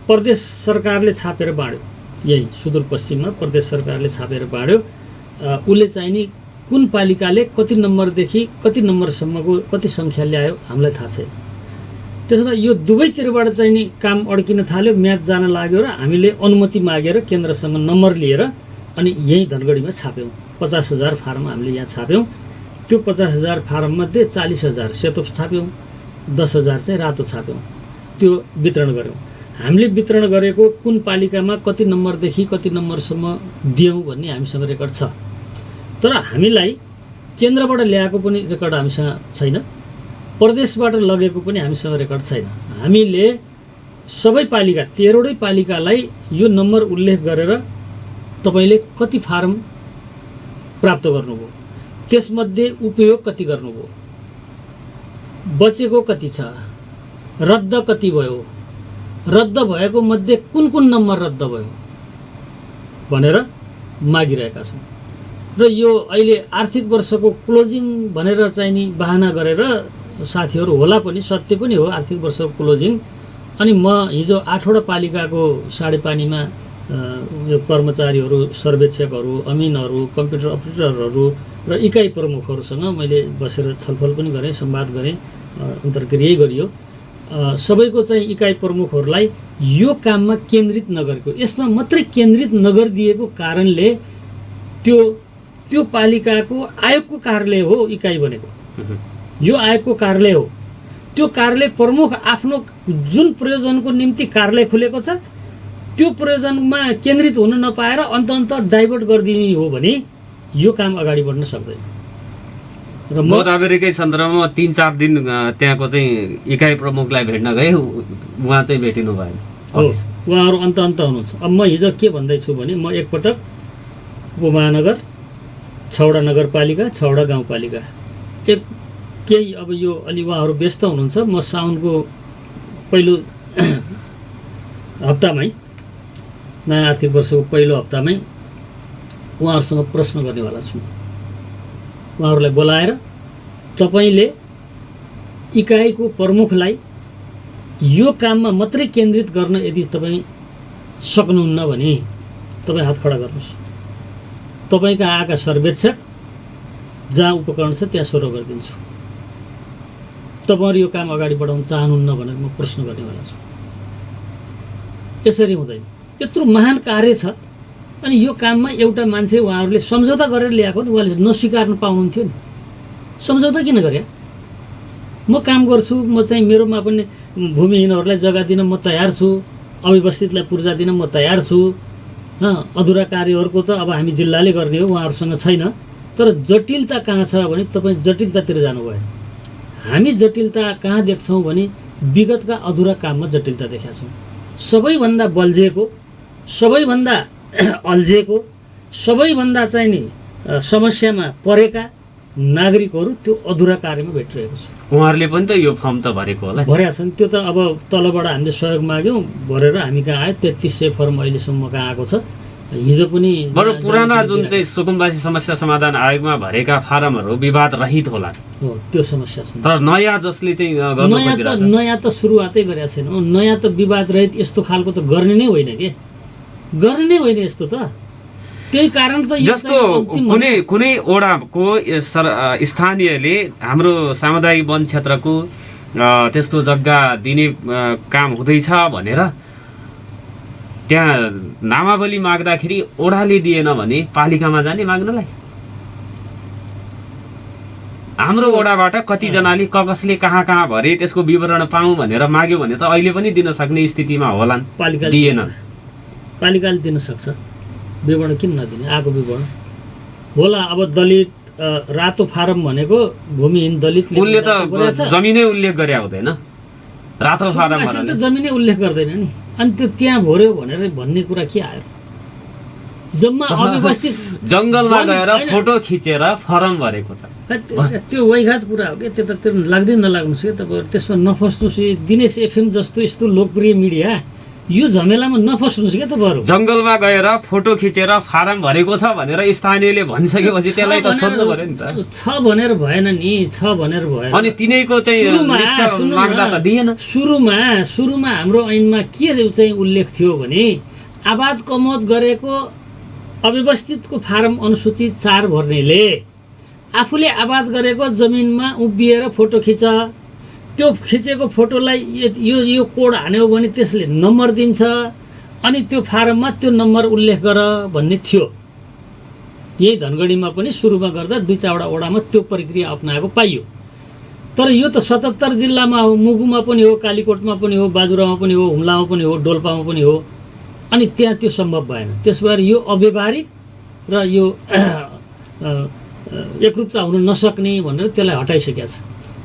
प्रदेश सरकारले छापेर बाँड्यो, यही सुदूरपश्चिममा प्रदेश सरकारले छापेर बाँड्यो। उसले चाहिँ नि कुन पालिकाले कति नम्बरदेखि कति नम्बरसम्मको कति सङ्ख्या ल्यायो हामीलाई थाहा छैन। त्यसो त यो दुवैतिरबाट चाहिँ नि काम अड्किन थाल्यो, म्याच जान लाग्यो र हामीले अनुमति मागेर केन्द्रसँग नम्बर लिएर अनि यहीँ धनगढीमा छाप्यौँ। 50,000 फारम हामीले यहाँ छाप्यौँ। त्यो 50,000 फारममध्ये 40,000 सेतो छाप्यौँ, 10,000 चाहिँ रातो छाप्यौँ। त्यो वितरण गऱ्यौँ। हामीले वितरण गरेको कुन पालिकामा कति नम्बरदेखि कति नम्बरसम्म दियौँ भन्ने हामीसँग रेकर्ड छ। तर हामीलाई केन्द्रबाट ल्याएको पनि रेकर्ड हामीसँग छैन। प्रदेशबाट लगेको पनि हामीसँग रेकर्ड छैन। हामीले सबै पालिका 13वटै पालिकालाई यो नम्बर उल्लेख गरेर तपाईँले कति फारम प्राप्त गर्नुभयो, त्यसमध्ये उपयोग कति गर्नुभयो, बचेको कति छ, रद्द कति भयो, रद्द भएको मध्ये कुन कुन नम्बर रद्द भयो भनेर मागिरहेका छौँ। र यो अहिले आर्थिक वर्षको क्लोजिङ भनेर चाहिँ नि बहाना गरेर साथीहरू होला पनि, सत्य पनि हो आर्थिक वर्षको क्लोजिङ। अनि म हिजो 8वटा पालिकाको साढे पानीमा यो कर्मचारीहरू, सर्वेक्षकहरू, अमिनहरू, कम्प्युटर अपरेटरहरू र इकाइ प्रमुखहरूसँग मैले बसेर छलफल पनि गरेँ, संवाद गरेँ, अन्तर्क्रिया गरियो। सबैको चाहिँ इकाइ प्रमुखहरूलाई यो काममा केन्द्रित नगरेको, यसमा मात्रै केन्द्रित नगरिदिएको कारणले त्यो पालिकाको आयोगको कार्यालय हो इकाइ बनेको, यो आयोगको कार्यालय हो। त्यो कार्यालय प्रमुख आफ्नो जुन प्रयोजनको निम्ति कार्यालय खुलेको छ त्यो प्रयोजनमा केन्द्रित हुन नपाएर अन्त डाइभर्ट गरिदिने हो भने यो काम अगाडि बढ्न सक्दैन। र म गोदावरीकै सन्दर्भमा 3-4 दिन त्यहाँको चाहिँ इकाइ प्रमुखलाई भेट्न गए, उहाँ चाहिँ भेटिनु भएन। हो, उहाँहरू अन्त हुनुहुन्छ। अब म हिजो के भन्दैछु भने म एकपटक उपमहानगर, 6वटा नगरपालिका, 6वटा गाउँपालिका केही अब यो अलि उहाँहरू व्यस्त हुनुहुन्छ, म साउनको पहिलो हप्तामै, नयाँ आर्थिक वर्षको पहिलो हप्तामै उहाँहरूसँग प्रश्न गर्नेवाला छु। उहाँहरूलाई बोलाएर तपाईँले इकाइको प्रमुखलाई यो काममा मात्रै केन्द्रित गर्न यदि तपाईँ सक्नुहुन्न भने तपाईँ हात खडा गर्नुहोस्। तपाईँका आएका सर्वेक्षक जहाँ उपकरण छ त्यहाँ सोह्र गरिदिन्छु। तपाईँहरू यो काम अगाडि बढाउन चाहनुहुन्न भनेर म प्रश्न गर्नेवाला छु। यसरी हुँदैन, यत्रो महान कार्य छ अनि यो काममा एउटा मान्छे उहाँहरूले सम्झौता गरेर ल्याएको नि, उहाँले नस्वीकार्न पाउनुहुन्थ्यो नि। सम्झौता किन गरे? म काम गर्छु, म चाहिँ मेरोमा पनि भूमिहीनहरूलाई जग्गा दिन म तयार छु, अव्यवस्थितलाई पूर्जा दिन म तयार छु। अधुरा कार्यहरूको त अब हामी जिल्लाले गर्ने हो, उहाँहरूसँग छैन। तर जटिलता कहाँ छ भने तपाईँ जटिलतातिर जानुभयो। हामी जटिलता कहाँ देख्छौँ भने विगतका अधुरा काममा जटिलता देखेका छौँ। सबैभन्दा बल्झेको, सबैभन्दा अल्झेको, सबैभन्दा चाहिँ नि समस्यामा परेका नागरिकहरू त्यो अधुरा कार्यमा भेटिरहेको छ। उहाँहरूले पनि त यो फर्म त भरेको होला, भरेका छन्। त्यो त अब तलबाट हामीले सहयोग माग्यौँ, भरेर हामी कहाँ आयो 3300 फर्म अहिलेसम्म कहाँ आएको छ। हिजो पनि बरु पुराना जुन चाहिँ सुकुम्बासी समस्या समाधान आयोगमा भरेका फारमहरू विवाद रहित होला, हो त्यो समस्या छ। तर नयाँ जसले चाहिँ नयाँ त सुरुवातै गरेका छैन। नयाँ त विवाद रहित यस्तो खालको त गर्ने नै होइन के, गर्ने नै होइन यस्तो त। त्यही कारण त जस्तो कुनै ओडाको स्थानीयले हाम्रो सामुदायिक वन क्षेत्रको त्यस्तो जग्गा दिने काम हुँदैछ भनेर त्यहाँ नामावली माग्दाखेरि ओडाले दिएन भने पालिकामा जाने माग्नलाई। हाम्रो ओडाबाट कतिजनाले कसले कहाँ कहाँ भरे त्यसको विवरण पाऊँ भनेर माग्यो भने त अहिले पनि दिन सक्ने स्थितिमा होलान्। दिएन, पालिकाले दिन सक्छ, विवरण किन नदिने? आएको विवरण होला। अब दलित रातो फारम भनेको भूमिहीन दलितले, उनले त जमिनै उल्लेख गरे हुँदैन, रातो फारम त जमिनै उल्लेख गर्दैन नि। अनि त्यो त्यहाँ भर्यो भनेर भन्ने कुरा के आयो? जम्मा अव्यवस्थित जङ्गलमा गएर फोटो खिचेर फर्म भरेको छ। त्यो वैघात कुरा हो कि, त्यो त त्यो लाग्दै नलाग्नुहोस् कि तपाईँहरू त्यसमा नफस्नुहोस्। दिनेश एफएम जस्तो यस्तो लोकप्रिय मिडिया यो झमेलामा नफस्नुहोस् क्या तपाईँहरू। जङ्गलमा गएर फोटो खिचेर फारम भरेको छ भनेर स्थानीयले भनिसकेपछि त्यसलाई त सोध्नु पर्यो नि त। छ भनेर भएन नि, छ भनेर भएन। अनि तिनैको चाहिँ माग्दा त दिएन। सुरुमा हाम्रो ऐनमा के चाहिँ उल्लेख थियो भने आबाद कमोद गरेको अव्यवस्थितको फारम अनुसूची 4 भर्नेले आफूले आबाद गरेको जमिनमा उभिएर फोटो खिच, त्यो खिचेको फोटोलाई यो कोड हान्यो भने त्यसले नम्बर दिन्छ, अनि त्यो फारममा त्यो नम्बर उल्लेख गर भन्ने थियो। यही धनगढीमा पनि सुरुमा गर्दा 2-4वटा वडामा त्यो प्रक्रिया अपनाएको पाइयो। तर यो त 77 जिल्लामा हो, मुगुमा पनि हो, कालीकोटमा पनि हो, बाजुरामा पनि हो, हुम्लामा पनि हो, डोल्पामा पनि हो। अनि त्यहाँ त्यो सम्भव भएन। त्यस भएर यो अव्यवहारिक र यो एकरूपता हुन नसक्ने भनेर त्यसलाई हटाइसकेका छ।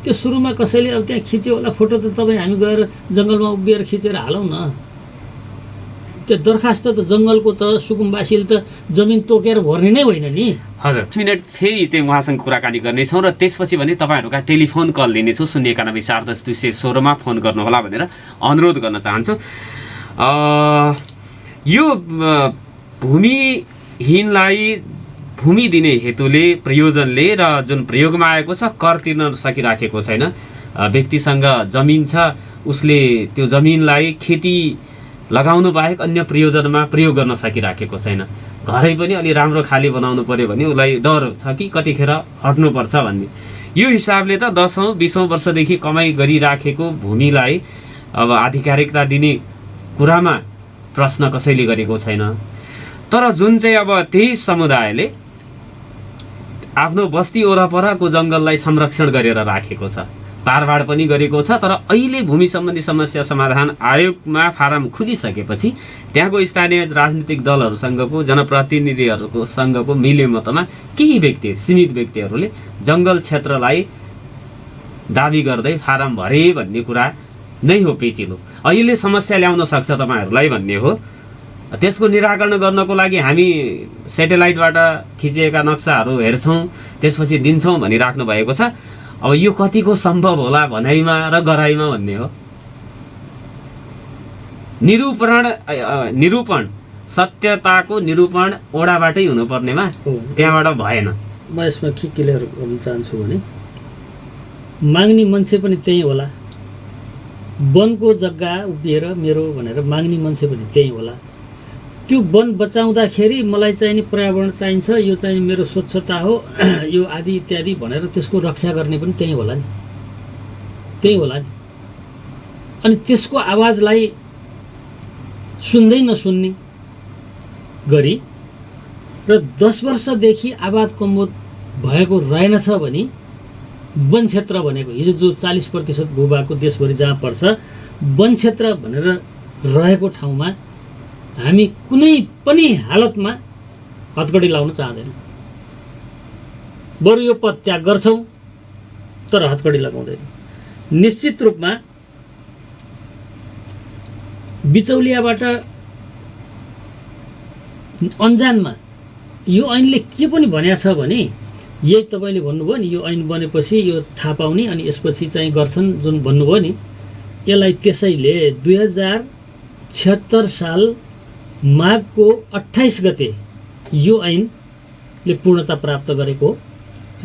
त्यो सुरुमा कसैले अब त्यहाँ खिच्यो होला फोटो त तपाईँ हामी गएर जङ्गलमा उभिएर खिचेर हालौँ न। त्यो दरखास्त त जङ्गलको त सुकुम्बासीले त जमिन तोकेर भर्ने नै होइन नि। हजुर 5 मिनट फेरि चाहिँ उहाँसँग कुराकानी गर्नेछौँ र त्यसपछि भने तपाईँहरूका टेलिफोन कल लिनेछु 091-410-216 फोन गर्नुहोला भनेर अनुरोध गर्न चाहन्छु। यो भूमिहीनलाई भूमि दिने हेतुले प्रयोजनले र जुन प्रयोगमा आएको छ कर तिर्न सकिराखेको छैन, व्यक्तिसँग जमिन छ उसले त्यो जमिनलाई खेती लगाउनु बाहेक अन्य प्रयोजनमा प्रयोग गर्न सकिराखेको छैन, घरै पनि अलि राम्रो खाली बनाउनु पर्यो भने उसलाई डर छ कि कतिखेर हट्नुपर्छ भन्ने। यो हिसाबले त 10औं-20औं वर्षदेखि कमाइ गरिराखेको भूमिलाई अब आधिकारिकता दिने कुरामा प्रश्न कसैले गरेको छैन। तर जुन चाहिँ अब त्यही समुदायले आफ्नो बस्ती वरपरको जङ्गललाई संरक्षण गरेर राखेको छ, तारबाड पनि गरेको छ, तर अहिले भूमि सम्बन्धी समस्या समाधान आयोगमा फारम खुलिसकेपछि त्यहाँको स्थानीय राजनीतिक दलहरूसँगको जनप्रतिनिधिहरूको सँगको मिलेमतमा केही व्यक्ति सीमित व्यक्तिहरूले जङ्गल क्षेत्रलाई दाबी गर्दै फारम भरे भन्ने कुरा नै हो पेचिलो। अहिले समस्या ल्याउन सक्छ तपाईँहरूलाई भन्ने हो। त्यसको निराकरण गर्नको लागि हामी सेटेलाइटबाट खिचिएका नक्साहरू हेर्छौँ, त्यसपछि दिन्छौँ भनिराख्नु भएको छ। अब यो कतिको सम्भव होला भनाइमा र गराइमा भन्ने हो। निरूपण सत्यताको निरूपण ओडाबाटै हुनुपर्नेमा त्यहाँबाट भएन। म यसमा के क्लियर गर्न चाहन्छु भने माग्ने मान्छे पनि त्यही होला, वनको जग्गा उभिएर मेरो भनेर माग्ने मान्छे पनि त्यही होला। त्यो वन बचाउँदाखेरि मलाई चाहिँ नि पर्यावरण चाहिन्छ, यो चाहिँ मेरो स्वच्छता हो, यो आदि इत्यादि भनेर त्यसको रक्षा गर्ने पनि त्यही होला नि, त्यही होला नि। अनि त्यसको आवाजलाई सुन्दै नसुन्ने गरी र 10 वर्षदेखि आबाद कमोद भएको रहेनछ भने वन क्षेत्र भनेको हिजो जो 40% भूभागको देशभरि जहाँ पर्छ वन क्षेत्र भनेर रहेको ठाउँमा हामी कुनै पनि हालतमा हतकडी लाउन चाहदैनौँ। बरु यो पद त्याग गर्छौँ तर हतकडी लगाउँदैनौँ। निश्चित रूपमा बिचौलियाबाट अन्जानमा यो ऐनले के पनि भनेको छ भने यही तपाईँले भन्नुभयो नि, यो ऐन बनेपछि यो थाहा पाउने अनि यसपछि चाहिँ गर्छन् जुन भन्नुभयो नि, यसलाई त्यसैले 2076 साल माघको 28 गते यो ऐनले पूर्णता प्राप्त गरेको।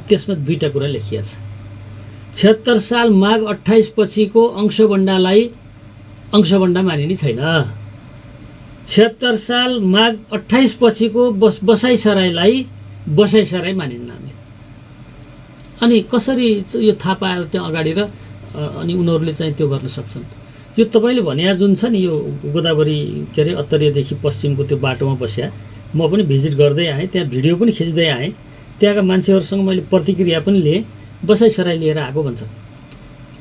त्यसमा दुईटा कुरा लेखिएको छ। 76 साल माघ 28 पछिको अंशबन्डालाई अंशबन्डा मानिने छैन। 76 साल माघ 28 पछिको बसाइसराईलाई बसाइसराई मानिन्न हामीले। अनि कसरी यो थाहा पायो त्यहाँ अगाडि र अनि उनीहरूले चाहिँ त्यो गर्न सक्छन्। यो तपाईँले भने जुन छ नि यो गोदावरी के अरे उत्तरीयदेखि पश्चिमको त्यो बाटोमा बस्या, म पनि भिजिट गर्दै आएँ, त्यहाँ भिडियो पनि खिच्दै आएँ। त्यहाँका मान्छेहरूसँग मैले प्रतिक्रिया पनि लिएँ। बसाइसराई लिएर आएको भन्छ,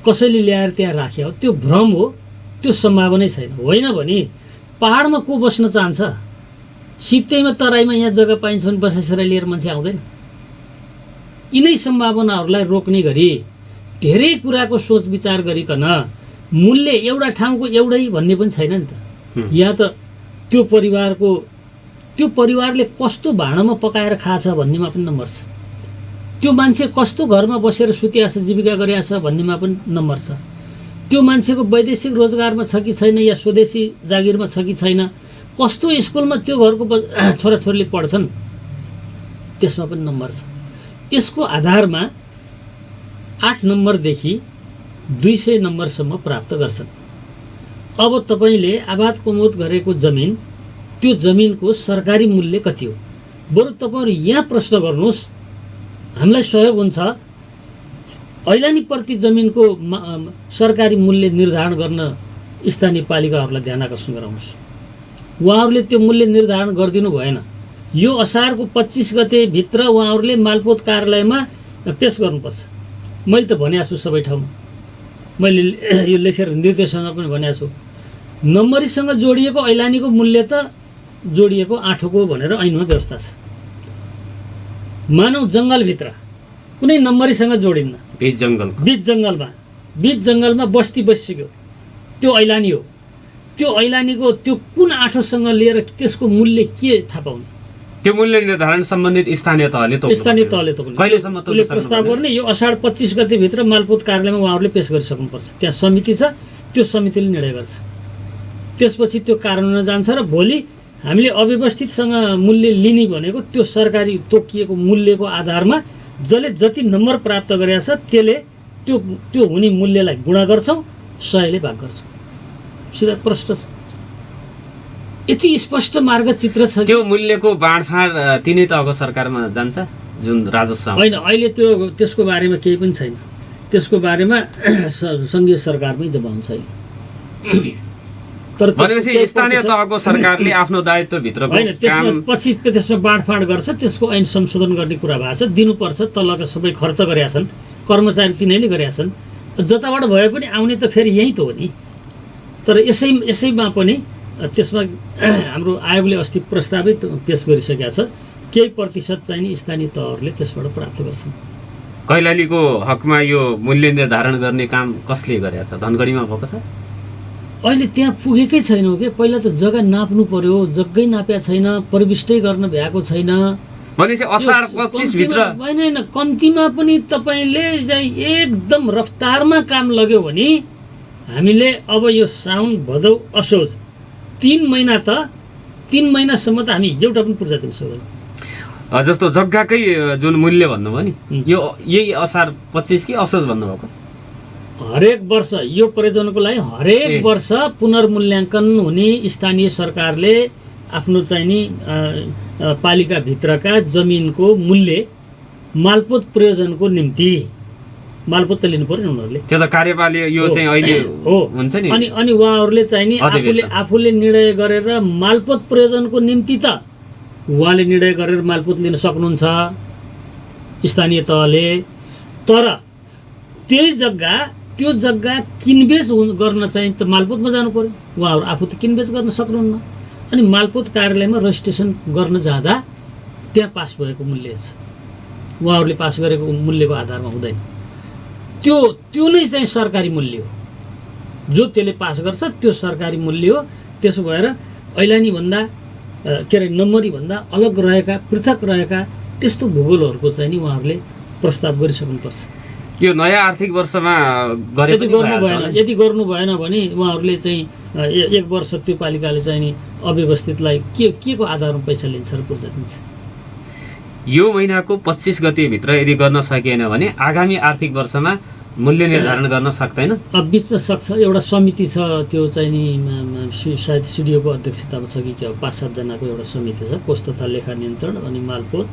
कसैले ल्याएर त्यहाँ राख्यो, त्यो भ्रम हो, त्यो सम्भावनै छैन। होइन भने पहाडमा को बस्न चाहन्छ? सित्तैमा तराईमा यहाँ जग्गा पाइन्छ भने बसाइसराई लिएर मान्छे आउँदैन। यिनै सम्भावनाहरूलाई रोक्ने गरी धेरै कुराको सोच विचार गरिकन मूल्य एउटा ठाउँको एउटै भन्ने पनि छैन नि त। यहाँ त त्यो परिवारले कस्तो भाँडामा पकाएर खाछ भन्नेमा पनि नम्बर छ। त्यो मान्छे कस्तो घरमा बसेर सुतिया छ, जीविका गरिया छ भन्नेमा पनि नम्बर छ। त्यो मान्छेको वैदेशिक रोजगारमा छ कि छैन या स्वदेशी जागिरमा छ कि छैन, कस्तो स्कुलमा त्यो घरको छोराछोरीले पढ्छन् त्यसमा पनि नम्बर छ। यसको आधारमा 8 नम्बरदेखि 200 नम्बरसम्म प्राप्त गर्छन्। अब तपाईँले आबाद कुमोद गरेको जमिन, त्यो जमिनको सरकारी मूल्य कति हो? बरु तपाईँहरू यहाँ प्रश्न गर्नुहोस्, हामीलाई सहयोग हुन्छ। ऐलानी प्रति जमिनको सरकारी मूल्य निर्धारण गर्न स्थानीय पालिकाहरूलाई ध्यान आकर्षण गराउनुहोस्। उहाँहरूले त्यो मूल्य निर्धारण गरिदिनु भएन। यो असारको 25 गते भित्र उहाँहरूले मालपोत कार्यालयमा पेश गर्नुपर्छ। मैले त भनेको छु सबै ठाउँमा, मैले यो लेखेर निर्देशनमा पनि भनेको छु। नम्बरीसँग जोडिएको ऐलानीको मूल्य त जोडिएको 8को भनेर ऐनमा व्यवस्था छ। मानव जङ्गलभित्र कुनै नम्बरीसँग जोडिन्न, बीच बिच जङ्गलमा बस्ती बसिसक्यो, त्यो ऐलानी हो। त्यो ऐलानीको त्यो कुन आठोसँग लिएर त्यसको मूल्य के थाहा पाउने? त्यो मूल्य निर्धारण सम्बन्धित स्थानीय तहले कहिलेसम्म प्रस्ताव गर्ने? यो असाढ 25 गतेभित्र मालपोत कार्यालयमा उहाँहरूले पेश गरिसक्नुपर्छ। त्यहाँ समिति छ, त्यो समितिले निर्णय गर्छ। त्यसपछि त्यो कार्यान्वयन जान्छ र भोलि हामीले अव्यवस्थितसँग मूल्य लिने भनेको त्यो सरकारी तोकिएको मूल्यको आधारमा जसले जति नम्बर प्राप्त गरेको छ त्यसले त्यो हुने मूल्यलाई गुणा गर्छौँ, 100ले भाग गर्छौँ। सिधा प्रश्न छ। यति स्पष्ट मार्गचित्र छ। त्यो मूल्यको बाँडफाँड तिनै तहको सरकारमा जान्छ जुन राजस्व होइन। अहिले त्यसको बारेमा केही पनि छैन। त्यसको बारेमा सङ्घीय सरकारमै जवान छैन। तर भनेपछि स्थानीय तहको सरकारले आफ्नो दायित्वभित्रको होइन, त्यसमा बाँडफाँड गर्छ। त्यसको ऐन संशोधन गर्ने कुरा भएको छ। दिनुपर्छ। तलका सबै खर्च गरेका छन्, कर्मचारी तिनीहरूले गरेका छन्। जताबाट भए पनि आउने त फेरि यहीँ त हो नि। तर यसैमा पनि त्यसमा हाम्रो आयोगले अस्ति प्रस्तावै पेश गरिसकेका छ। केही प्रतिशत चाहिँ नि स्थानीय तहहरूले त्यसबाट प्राप्त गर्छन्। कैलालीको हकमा यो मूल्य निर्धारण गर्ने काम कसले गरेको छ? धनगढीमा भएको छ। अहिले त्यहाँ पुगेकै छैनौँ के। पहिला त जग्गा नाप्नु पर्यो, जग्गै नाप्या छैन, प्रविष्टै गर्न भ्याएको छैन। भनेपछि असार 25 भित्र होइन, कम्तीमा पनि तपाईँले चाहिँ एकदम रफ्तारमा काम लग्यो भने हामीले अब यो साउन भदौ असोज 3 महिनासम्म त हामी एउटा पनि पूर्जा दिन सक्दैनौँ। जस्तो जग्गाकै जुन मूल्य भन्नुभयो नि, यो यही असार 25 कि असोज भन्नुभएको? हरेक वर्ष यो प्रयोजनको लागि हरेक वर्ष पुनर्मूल्याङ्कन हुने स्थानीय सरकारले आफ्नो चाहिँ नि पालिकाभित्रका जमिनको मूल्य मालपोत प्रयोजनको निम्ति मालपोत त लिनु पर्यो नि उनीहरूले। त्यो त कार्यपालिका यो चाहिँ अहिले हो हुन्छ नि। अनि उहाँहरूले चाहिँ नि आफूले निर्णय गरेर मालपोत प्रयोजनको निम्ति त उहाँले निर्णय गरेर मालपोत लिन सक्नुहुन्छ स्थानीय तहले। तर त्यो जग्गा किनबेच गर्न चाहिँ त मालपोतमा जानु पर्यो। उहाँहरू आफू त किनबेच गर्न सक्नुहुन्न। अनि मालपोत कार्यालयमा रजिस्ट्रेसन गर्न जाँदा त्यहाँ पास भएको मूल्य छ, उहाँहरूले पास गरेको मूल्यको आधारमा हुँदैन। त्यो नै चाहिँ सरकारी मूल्य हो। जो त्यसले पास गर्छ त्यो सरकारी मूल्य हो। त्यसो भएर ऐलानीभन्दा के अरे नम्बरीभन्दा अलग रहेका, पृथक रहेका त्यस्तो भूगोलहरूको चाहिँ नि उहाँहरूले प्रस्ताव गरिसक्नुपर्छ। यो नयाँ आर्थिक वर्षमा यदि गर्नु भएन भने उहाँहरूले चाहिँ 1 वर्ष त्यो पालिकाले चाहिँ नि अव्यवस्थितलाई के को आधारमा पैसा लिन्छ र पूर्जा दिन्छ। यो महिनाको 25 गतेभित्र यदि गर्न सकिएन भने आगामी आर्थिक वर्षमा मूल्य निर्धारण गर्न सक्दैन। अब बिचमा सक्छ। एउटा समिति छ, त्यो चाहिँ नि सायद सिडिओको अध्यक्षतामा छ कि 5-7 जनाको एउटा समिति छ, कोष तथा लेखा नियन्त्रण अनि मालपोत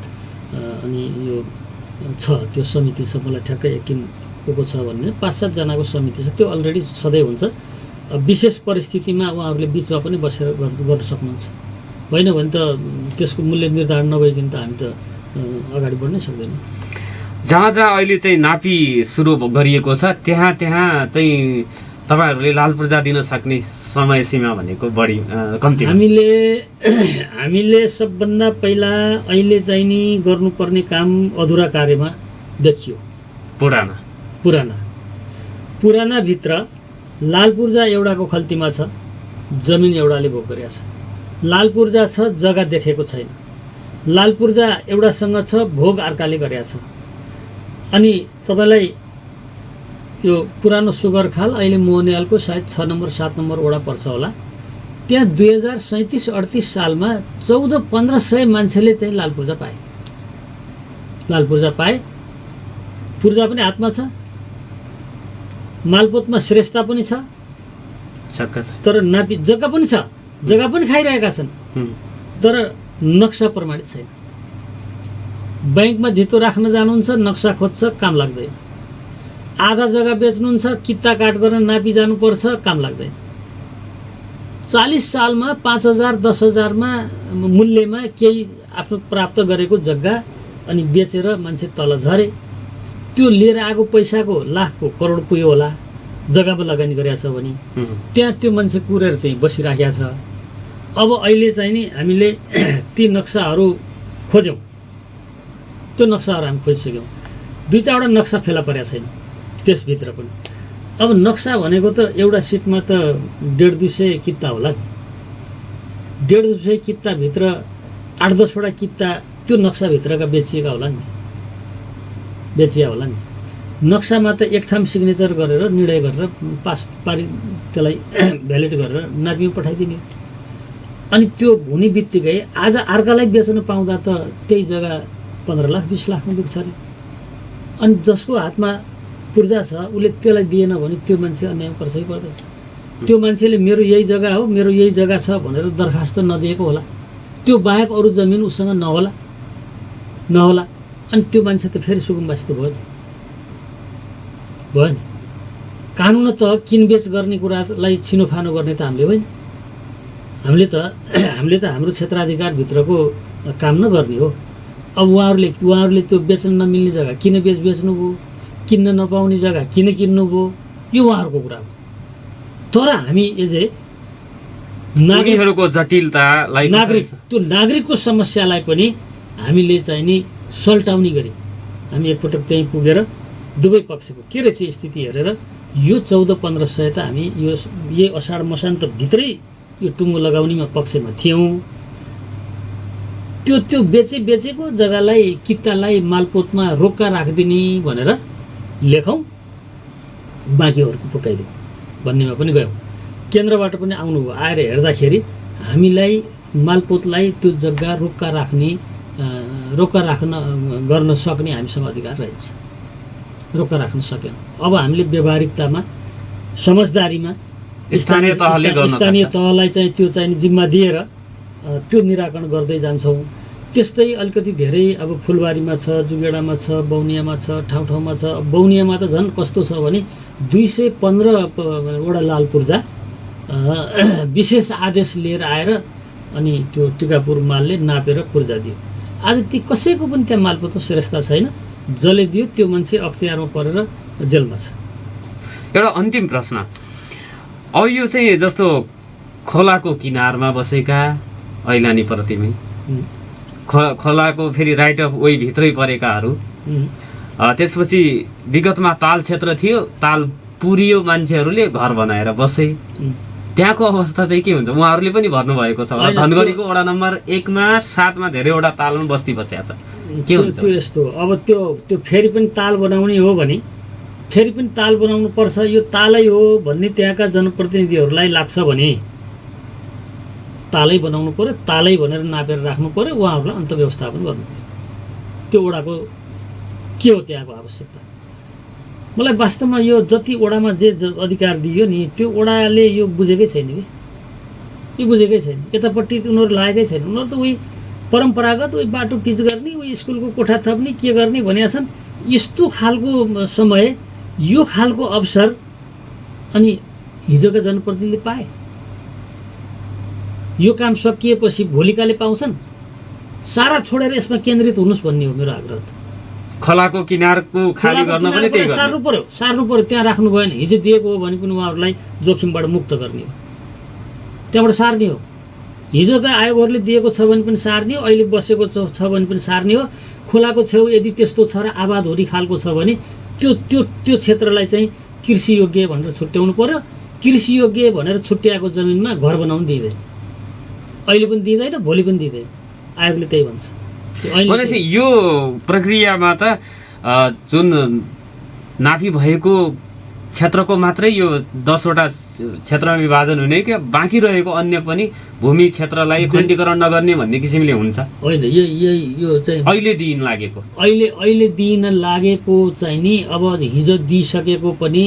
अनि यो छ। त्यो समिति छ, मलाई ठ्याक्कै यकिन को छ भन्ने 5-7 जनाको समिति छ। त्यो अलरेडी सधैँ हुन्छ। विशेष परिस्थितिमा उहाँहरूले बिचमा पनि बसेर गर्न सक्नुहुन्छ। होइन भने त त्यसको मूल्य निर्धारण नभइकन त हामी त अगाडि बढ्नै सक्दैन। जहाँ अहिले चाहिँ नापी सुरु गरिएको छ त्यहाँ चाहिँ तपाईँहरूले लाल पूर्जा दिन सक्ने समय सीमा भनेको बढी कम्ती? हामीले सबभन्दा पहिला अहिले चाहिँ नि गर्नुपर्ने काम अधुरा कार्यमा देखियो। पुरानाभित्र लाल पूर्जा एउटाको खल्तीमा छ, जमिन एउटाले भोग गरेको छ। लाल पूर्जा छ, जग्गा देखेको छैन। लाल पूर्जा एउटासँग छ, भोग अर्काले गरेको छ। अनि तपाईँलाई यो पुरानो सुगर खाल अहिले मोहनियालको सायद 6 नम्बर 7 नम्बर वडा पर्छ होला। त्यहाँ 2037-38 सालमा 1400-1500 मान्छेले चाहिँ लाल पूर्जा पाए। पूर्जा पनि हातमा छ, मालपोतमा श्रेष्ठता पनि छ, तर नापी जग्गा पनि छ, जग्गा पनि खाइरहेका छन्, तर नक्सा प्रमाणित छैन। बैंकमा धितो राख्न जानुहुन्छ, नक्सा खोज्छ, काम लाग्दैन। आधा जग्गा बेच्नुहुन्छ, किता काट गर्न नापी जानुपर्छ, काम लाग्दैन। 40 सालमा 5000 10,000मा मूल्यमा केही आफ्नो प्राप्त गरेको जग्गा अनि बेचेर मान्छे तल झरे। त्यो लिएर आएको पैसाको लाखको करोड पुग्यो होला जग्गामा लगानी गरेको छ भने। त्यहाँ त्यो मान्छे कुरेर त्यही बसिराखेको छ। अब अहिले चाहिँ नि हामीले ती नक्साहरू खोज्यौँ। त्यो नक्साहरू हामी खोजिसक्यौँ। 2-4वटा नक्सा फेला परेको छैन। त्यसभित्र पनि अब नक्सा भनेको त एउटा सिटमा त 150-200 किता होला। 150-200 किताभित्र 8-10 वटा किता त्यो नक्साभित्रका बेचिएका होला नि, बेचिया होला नि। नक्सामा त एक ठाउँ सिग्नेचर गरेर निर्णय गरेर पास पारि त्यसलाई भ्यालिड गरेर नापीमा पठाइदिने। अनि त्यो हुने बित्तिकै आज अर्कालाई बेच्न पाउँदा त त्यही जग्गा 15 लाख 20 लाखमा बिक्छ अरे। अनि जसको हातमा पूर्जा छ उसले त्यसलाई दिएन भने त्यो मान्छे अन्याय पर्छै पर्दैन। त्यो मान्छेले मेरो यही जग्गा हो, मेरो यही जग्गा छ भनेर दरखास्त नदिएको होला, त्यो बाहेक अरू जमिन उसँग नहोला। अनि त्यो मान्छे त फेरि सुकुम्बासी त भयो नि। कानुन त किनबेच गर्ने कुरालाई छिनोफानो गर्ने त हामीले होइन। हामीले त हाम्रो क्षेत्राधिकारभित्रको काम नगर्ने हो। अब उहाँहरूले त्यो बेच्न नमिल्ने जग्गा किन बेच्नु भयो, किन्न नपाउने जग्गा किन किन्नु भयो, यो उहाँहरूको कुरा हो। तर हामी एज ए नागरिकहरूको जटिलतालाई त्यो नागरिकको समस्यालाई पनि हामीले चाहिँ नि सल्टाउने गरी हामी एकपटक त्यहीँ पुगेर दुवै पक्षको के रहेछ स्थिति हेरेर यो 14-1500 त हामी यही अषाढ मसान्तभित्रै यो टुङ्गो लगाउनेमा पक्षमा थियौँ। त्यो बेचेको जग्गालाई कित्तालाई मालपोतमा रोक्का राखिदिने भनेर लेखौँ, बाँकीहरूको पुकाइदिउँ भन्नेमा पनि गयौँ। केन्द्रबाट पनि आउनुभयो, आएर हेर्दाखेरि हामीलाई मालपोतलाई त्यो जग्गा रोक्का गर्न सक्ने हामीसँग अधिकार रहेछ, रोक्का राख्न सक्यौँ। अब हामीले व्यवहारिकतामा समझदारीमा स्थानीय तहलाई चाहिँ त्यो चाहिँ जिम्मा दिएर त्यो निराकरण गर्दै जान्छौँ। त्यस्तै अलिकति धेरै अब फुलबारीमा छ, जुगेडामा छ, बौनियामा छ, ठाउँमा छ। बौनियामा त झन् कस्तो छ भने 215 वटा लाल पूर्जा विशेष आदेश लिएर आएर अनि त्यो टिकापुर मालले नापेर पूर्जा दियो। आज ती कसैको पनि त्यहाँ मालपोतको श्रेष्ठता छैन, जसले दियो त्यो मान्छे अख्तियारमा परेर जेलमा छ। एउटा अन्तिम प्रश्न, अब यो चाहिँ जस्तो खोलाको किनारमा बसेका ऐलानी प्रतिमै खोलाको फेरि राइट अफ वे भित्रै परेकाहरू, त्यसपछि विगतमा ताल क्षेत्र थियो, ताल पुरियो, मान्छेहरूले घर बनाएर बसे, त्यहाँको अवस्था चाहिँ के हुन्छ? उहाँहरूले पनि भन्नुभएको छ धनगढीको वडा नम्बर 1 मा 7 मा धेरैवटा तालमा बस्ती बसेको छ, के हुन्छ? त्यो यस्तो अब त्यो फेरि पनि ताल बनाउने हो भने फेरि पनि ताल बनाउनु पर्छ, यो तालै हो भन्ने त्यहाँका जनप्रतिनिधिहरूलाई लाग्छ भने तालै बनाउनु पर्यो, तालै भनेर नापेर राख्नु पर्यो, उहाँहरूलाई अन्तर्व्यवस्थापन गर्नु पर्यो। त्यो वडाको के हो त्यहाँको आवश्यकता? मलाई वास्तवमा यो जति वडामा जे अधिकार दियो नि त्यो वडाले यो बुझेकै छैन कि, यो बुझेकै छैन। यतापट्टि उनीहरू लागेकै छैन। उनीहरू त उही परम्परागत उही बाटो पिच गर्ने, उही स्कुलको कोठा थप्ने, के गर्ने भनेका छन्। यस्तो खालको समय, यो खालको अवसर अनि हिजोका जनप्रतिनिधिले पाए। यो काम सकिएपछि भोलिकाले पाउँछन्। सारा छोडेर यसमा केन्द्रित हुनुहोस् भन्ने हो मेरो आग्रह। खोलाको किनारको खाली गर्न पनि त्यही सार्नु पर्यो, त्यहाँ राख्नु भएन। हिजो दिएको हो भने पनि उहाँहरूलाई जोखिमबाट मुक्त गर्ने हो, त्यहाँबाट सार्ने हो। हिजोका आयोगहरूले दिएको छ भने पनि सार्ने हो, अहिले बसेको छ भने पनि सार्ने हो। खोलाको छेउ यदि त्यस्तो छ र आबाद हुने खालको छ भने त्यो क्षेत्रलाई चाहिँ कृषि योग्य भनेर छुट्याउनु पर्यो। कृषि योग्य भनेर छुट्याएको जमिनमा घर बनाउनु दिँदैन, अहिले पनि दिँदैन, भोलि पनि दिँदैन। आयोगले त्यही भन्छ। भनेपछि यो प्रक्रियामा त जुन नाफी भएको क्षेत्रको मात्रै यो 10 वटा क्षेत्रमा विभाजन हुने कि बाँकी रहेको अन्य पनि भूमि क्षेत्रलाई खण्डीकरण नगर्ने भन्ने किसिमले हुन्छ? होइन, यो चाहिँ अहिले दिन लागेको दिन लागेको चाहिँ नि अब हिजो दिइसकेको पनि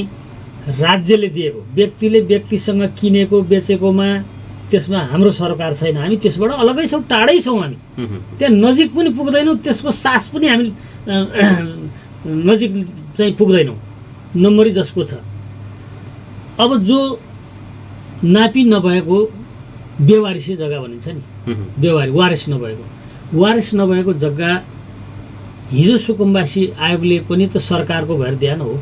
राज्यले दिएको, व्यक्तिले व्यक्तिसँग किनेको बेचेकोमा त्यसमा हाम्रो सरकार छैन। हामी त्यसबाट अलगै छौँ, टाढै छौँ। हामी त्यहाँ नजिक पनि पुग्दैनौँ, त्यसको सास पनि हामी नजिक चाहिँ पुग्दैनौँ, नम्बरी जसको छ। अब जो नापी नभएको बेवारिसी जग्गा भनिन्छ नि, वारिस नभएको जग्गा हिजो सुकुम्बासी आयोगले पनि त सरकारको भएर दिएन हो।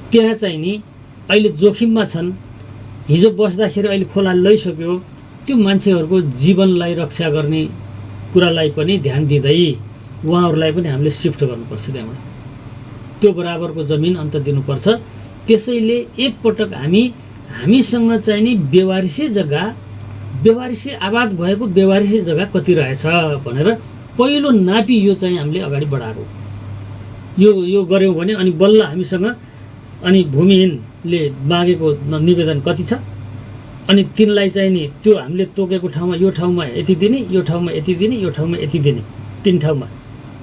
त्यहाँ चाहिँ नि अहिले जोखिममा छन्। हिजो बस्दाखेरि अहिले खोला लैसक्यो, त्यो मान्छेहरूको जीवनलाई रक्षा गर्ने कुरालाई पनि ध्यान दिँदै उहाँहरूलाई पनि हामीले सिफ्ट गर्नुपर्छ त्यहाँबाट। त्यो बराबरको जमिन अन्त दिनुपर्छ। त्यसैले एकपटक हामीसँग चाहिँ नि बेवारिसी आबाद भएको बेवारिसी जग्गा कति रहेछ भनेर पहिलो नापी यो चाहिँ हामीले अगाडि बढाएर यो गऱ्यौँ भने अनि बल्ल हामीसँग अनि भूमिहीनले मागेको निवेदन कति छ अनि तिनलाई चाहिँ नि त्यो हामीले तोकेको ठाउँमा यो ठाउँमा यति दिने, यो ठाउँमा यति दिने, यो ठाउँमा यति दिने, 3 ठाउँमा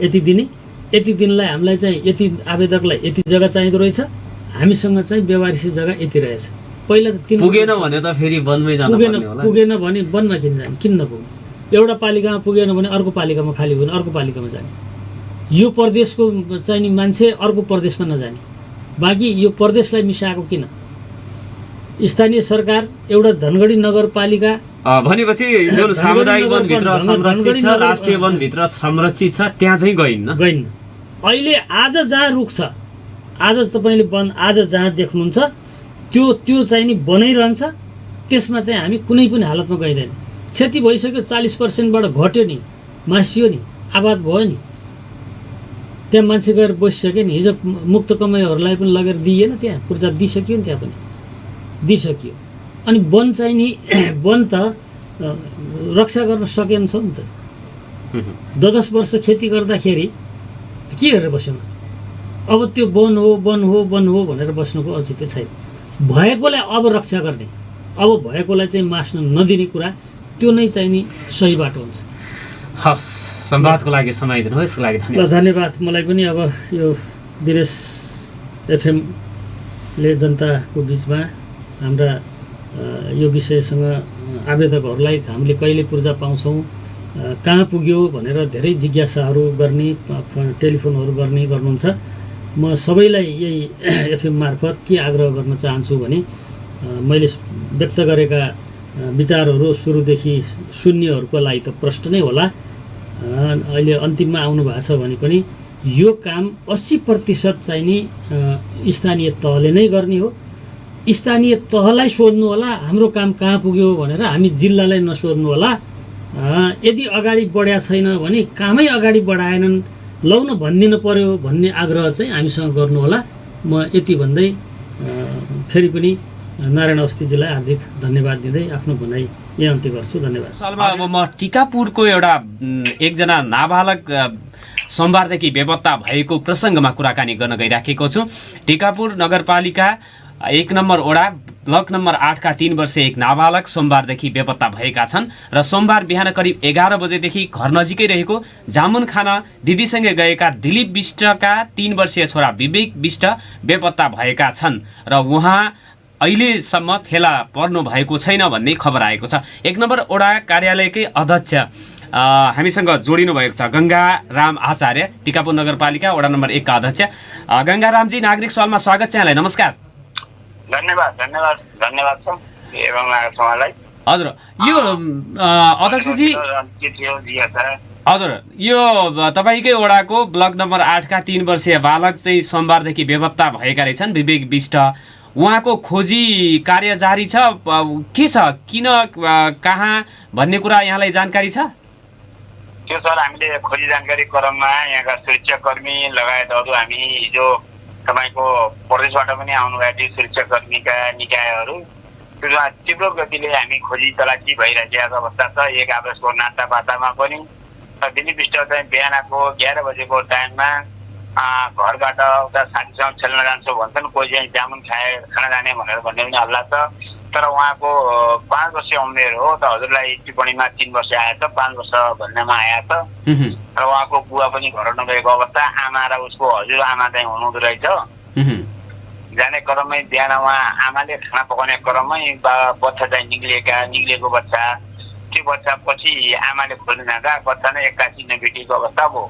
यति दिने, यति दिनलाई हामीलाई चाहिँ यति आवेदकलाई यति जग्गा चाहिँदो रहेछ, हामीसँग चाहिँ बेवारिसी जग्गा यति रहेछ। पहिला त 3 पुगेन भने त फेरि वनमै जानु पर्ने होला। पुगेन भने वनमा किन नपुग्ने? एउटा पालिकामा पुगेन भने अर्को पालिकामा खाली भयो भने अर्को पालिकामा जाने। यो प्रदेशको चाहिँ नि मान्छे अर्को प्रदेशमा नजाने। बाँकी यो प्रदेशलाई मिसाएको किन? स्थानीय सरकार एउटा धनगढी नगरपालिका भनेपछि जुन सामुदायिक वनभित्र संरक्षित छ, राष्ट्रिय वनभित्र संरक्षित छ, त्यहाँ चाहिँ गइन्न। अहिले आज जहाँ रुख छ, आज तपाईँले वन आज जहाँ देख्नुहुन्छ त्यो चाहिँ नि बनाइरहन्छ। त्यसमा चाहिँ हामी कुनै पनि हालतमा गइँदैन। क्षति भइसक्यो, 40%बाट घट्यो नि, मासियो नि, आबाद भयो नि, त्यहाँ मान्छे गएर बसिसक्यो नि। हिजो मुक्त कमाइहरूलाई पनि लगेर दिइएन, त्यहाँ पूर्जा दिइसक्यो नि, त्यहाँ पनि दिइसक्यो। अनि वन चाहिँ नि वन त रक्षा गर्न सकेन छ नि त। 10 वर्ष खेती गर्दाखेरि के गरेर बस्यौँ? अब त्यो वन हो भनेर बस्नुको औचित्य छैन। भएकोलाई अब रक्षा गर्ने, अब भएकोलाई चाहिँ मास्न नदिने कुरा, त्यो नै चाहिँ नि सही बाटो हुन्छ। हस्, संवादको लागि समय दिनुभयो, यसको लागि धन्यवाद। धन्यवाद। मलाई पनि अब यो दिनेश एफएमले जनताको बिचमा हाम्रा यो विषयसँग आवेदकहरूलाई हामीले कहिले पूर्जा पाउँछौँ, कहाँ पुग्यो भनेर धेरै जिज्ञासाहरू गर्ने, टेलिफोनहरू गर्नुहुन्छ। म सबैलाई यही एफएम मार्फत के आग्रह गर्न चाहन्छु भने मैले व्यक्त गरेका विचारहरू सुरुदेखि सुन्नेहरूको लागि त प्रश्न नै होला, अहिले अन्तिममा आउनु भएको छ भने पनि यो काम 80% चाहिँ नि स्थानीय तहले नै गर्ने हो। स्थानीय तहलाई सोध्नु होला हाम्रो काम कहाँ पुग्यो भनेर, हामी जिल्लालाई नसोध्नु होला। यदि अगाडि बढ्या छैन भने कामै अगाडि बढाएनन्, लौन भनिदिनु पर्यो भन्ने आग्रह चाहिँ हामीसँग गर्नु होला। म यति भन्दै फेरि पनि नारायण अवस्थीजीलाई हार्दिक धन्यवाद दिँदै आफ्नो भनाइ यही अन्त्य गर्छु। धन्यवाद। सालमा अब म टिकापुरको एउटा एकजना नाबालक सोमबारदेखि बेपत्ता भएको प्रसङ्गमा कुराकानी गर्न गइराखेको छु। टिकापुर नगरपालिका 1 नम्बर वडा ब्लक नम्बर 8 का 3 वर्षीय एक नाबालक सोमबारदेखि बेपत्ता भएका छन् र सोमबार बिहान करिब 11 बजेदेखि घर नजिकै रहेको जामुन खान दिदीसँगै गएका दिलीप विष्टका 3 वर्षीय छोरा विवेक विष्ट बेपत्ता भएका छन् र उहाँ अहिलेसम्म फेला पर्नु भएको छैन भन्ने खबर आएको छ। 1 नम्बर वडा कार्यालयकै अध्यक्ष हामीसँग जोडिनु भएको छ गङ्गाराम आचार्य, टिकापुर नगरपालिका वडा नम्बर 1 का अध्यक्ष। गङ्गारामजी, नागरिक सवालमा स्वागत छ यहाँलाई। नमस्कार। धन्यवाद छ एवं समाजलाई। हजुर, यो अध्यक्षजी, हजुर, यो तपाईँकै वडाको ब्लक नम्बर 8 का 3 वर्षीय बालक चाहिँ सोमबारदेखि बेपत्ता भएका रहेछन्, विवेक विष्ट। उहाँको खोजी कार्य जारी छ, के छ, किन, कहाँ भन्ने कुरा यहाँलाई जानकारी छ? त्यो सर, हामीले खोजी जानकारी क्रममा यहाँका सुरक्षाकर्मी लगायत अरू हामी हिजो तपाईँको प्रदेशबाट पनि आउनुभएका सुरक्षाकर्मीका निकायहरू तीव्र गतिले हामी खोजी तलासी भइरहेको अवस्था छ। 1 आगस्तको नातापातामा पनि दिलीप विष्ट चाहिँ बिहानको 11 बजेको टाइममा घरबाट उता साथीसँग खेल्न जान्छु भन्छन्, कोही चाहिँ जामुन खान जाने भनेर भन्ने पनि हल्ला छ। तर उहाँको 5 वर्ष उमेर हो, त हजुरलाई टिप्पणीमा 3 वर्ष आएछ, 5 वर्ष भन्नेमा आएछ। र उहाँको बुवा पनि घर नगएको अवस्था, आमा र उसको हजुरआमा चाहिँ हुनुहुँदो रहेछ। जाने क्रममै बिहान उहाँ आमाले खाना पकाउने क्रममै बच्चा चाहिँ निक्लिएको बच्चा, त्यो बच्चा पछि आमाले खोज्न जाँदा बच्चा नै 81 भेटिएको अवस्था भयो।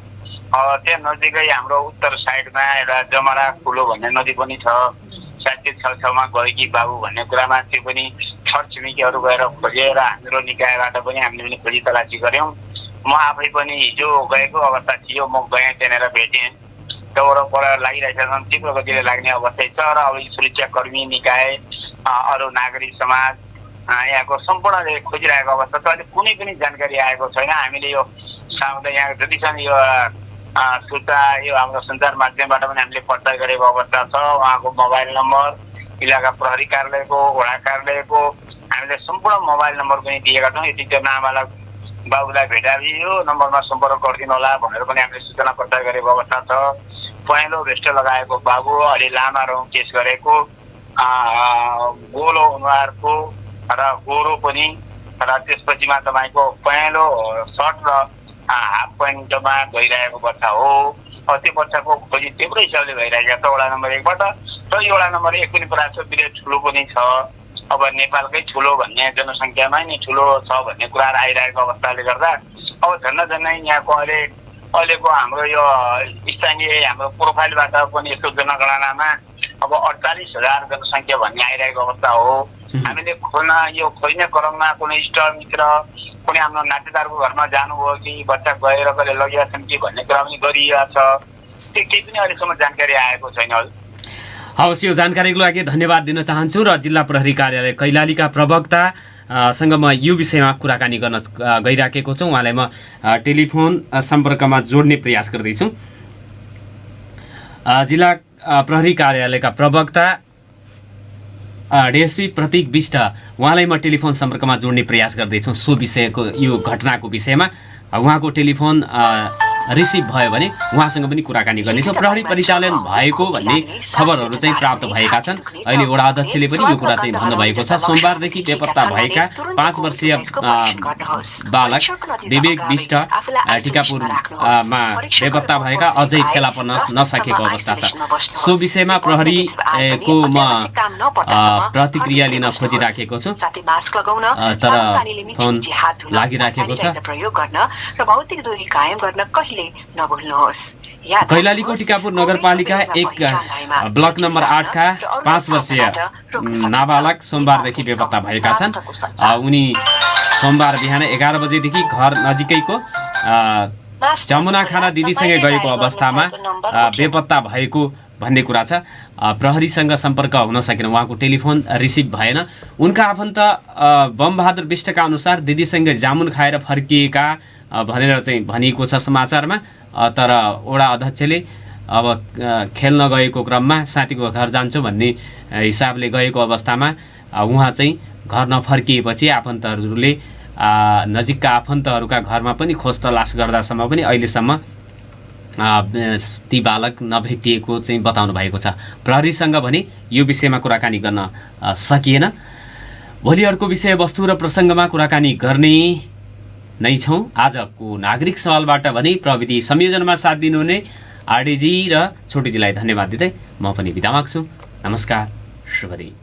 त्यहाँ नजिकै हाम्रो उत्तर साइडमा एउटा जमरा कुलो भन्ने नदी पनि छ, सायद त्यो छेउछाउमा गयो कि बाबु भन्ने कुरामा त्यो पनि छरछिमेकीहरू गएर खोजेर हाम्रो निकायबाट पनि हामीले पनि खोजी तलासी गऱ्यौँ। म आफै पनि हिजो गएको अवस्था थियो, म गएँ त्यहाँनिर भेटेँ। त्यो वरपर लागिरहेका छन्, तीव्र गतिले लाग्ने अवस्था छ। र अब सुरक्षाकर्मी निकाय, अरू नागरिक समाज यहाँको सम्पूर्णले खोजिरहेको अवस्था छ। अहिले कुनै पनि जानकारी आएको छैन। हामीले यो यहाँ जति छन् यो सूचना यो हाम्रो सञ्चार माध्यमबाट पनि हामीले पत्ता गरेको अवस्था छ। उहाँको मोबाइल नम्बर, इलाका प्रहरी कार्यालयको, वडा कार्यालयको हामीले सम्पूर्ण मोबाइल नम्बर पनि दिएका छौँ। यति त्यो नाबालक बाबुलाई भेटाबी यो नम्बरमा सम्पर्क गरिदिनु होला भनेर पनि हामीले सूचना पत्ता गरेको अवस्था छ। पहेँलो भेस्ट लगाएको बाबु, अलि लामा रौँ केस गरेको, गोलो अनुहारको र गोरो पनि, र त्यसपछिमा तपाईँको पहेँलो सर्ट र हाफ प्यान्टमा गइरहेको बच्चा हो। त्यो बच्चाको खोजी तेब्रो हिसाबले भइरहेको छ वडा नम्बर 1बाट। र यो वडा नम्बर 1 पनि प्रायः विलेज ठुलो पनि छ। अब नेपालकै ठुलो भन्ने जनसङ्ख्यामा नि ठुलो छ भन्ने कुराहरू आइरहेको अवस्थाले गर्दा अब झन्नै यहाँको अहिलेको हाम्रो यो स्थानीय हाम्रो प्रोफाइलबाट पनि यस्तो जनगणनामा अब 48,000 जनसङ्ख्या भन्ने आइरहेको अवस्था हो। हामीले खोज्ने क्रममा कुनै इष्टमित्र, कुनै हाम्रो नातेदारको घरमा जानुभयो कि बच्चा गएर कहिले लगिया छन् कि भन्ने कुरा पनि गरिएको छ। त्यो केही पनि अहिलेसम्म जानकारी आएको छैन। हवस्, यो जानकारीको लागि धन्यवाद दिन चाहन्छु। र जिल्ला प्रहरी कार्यालय कैलालीका प्रवक्तासँग म यो विषयमा कुराकानी गर्न गइराखेको छु। उहाँलाई म टेलिफोन सम्पर्कमा जोड्ने प्रयास गर्दैछु। जिल्ला प्रहरी कार्यालयका प्रवक्ता डिएसपी प्रतीक विष्ट, उहाँलाई म टेलिफोन सम्पर्कमा जोड्ने प्रयास गर्दैछु सो विषयको, यो घटनाको विषयमा। उहाँको टेलिफोन रिसिभ भयो भने उहाँसँग पनि कुराकानी गर्नेछौँ। प्रहरी परिचालन भएको भन्ने खबरहरू चाहिँ प्राप्त भएका छन्। अहिले वडा अध्यक्षले पनि यो कुरा चाहिँ भन्नुभएको छ। सोमबारदेखि बेपत्ता भएका 5 वर्षीय बालक विवेक विष्ट टिकापुरमा बेपत्ता भएका अझै फेला पर्न नसकेको अवस्था छ। सो विषयमा प्रहरीको म प्रतिक्रिया लिन खोजिराखेको छु, तर फोन लागिराखेको छ। कैलालीको टिकापुर नगरपालिका 1 ब्लक नम्बर 8 का 5 वर्षीय नाबालक सोमबारदेखि बेपत्ता भएका छन्। उनी सोमबार बिहान 11 बजेदेखि घर नजिकैको जमुना खाना दिदीसँगै गएको अवस्थामा बेपत्ता भएको भन्ने कुरा छ। प्रहरीसँग सम्पर्क हुन सकेन, उहाँको टेलिफोन रिसिभ भएन। उनका आफन्त बमबहादुर विष्टका अनुसार दिदीसँग जामुन खाएर फर्किएका भनेर चाहिँ भनिएको छ समाचारमा। तर वडा अध्यक्षले अब खेल्न गएको क्रममा साथीको घर जान्छु भन्ने हिसाबले गएको अवस्थामा उहाँ चाहिँ घर नफर्किएपछि आफन्तहरूले नजिकका आफन्तहरूका घरमा पनि खोज तलास गर्दासम्म पनि अहिलेसम्म ती बालक नभेटिएको चाहिँ बताउनु भएको छ। प्रहरीसँग भने यो विषयमा कुराकानी गर्न सकिएन। भोलि अर्को विषयवस्तु र प्रसङ्गमा कुराकानी गर्ने नै छौँ। आजको नागरिक सवालबाट भने प्रविधि संयोजनमा साथ दिनुहुने आरडीजी र छोटीजीलाई धन्यवाद दिँदै म पनि बिदा माग्छु। नमस्कार, शुभ दिन।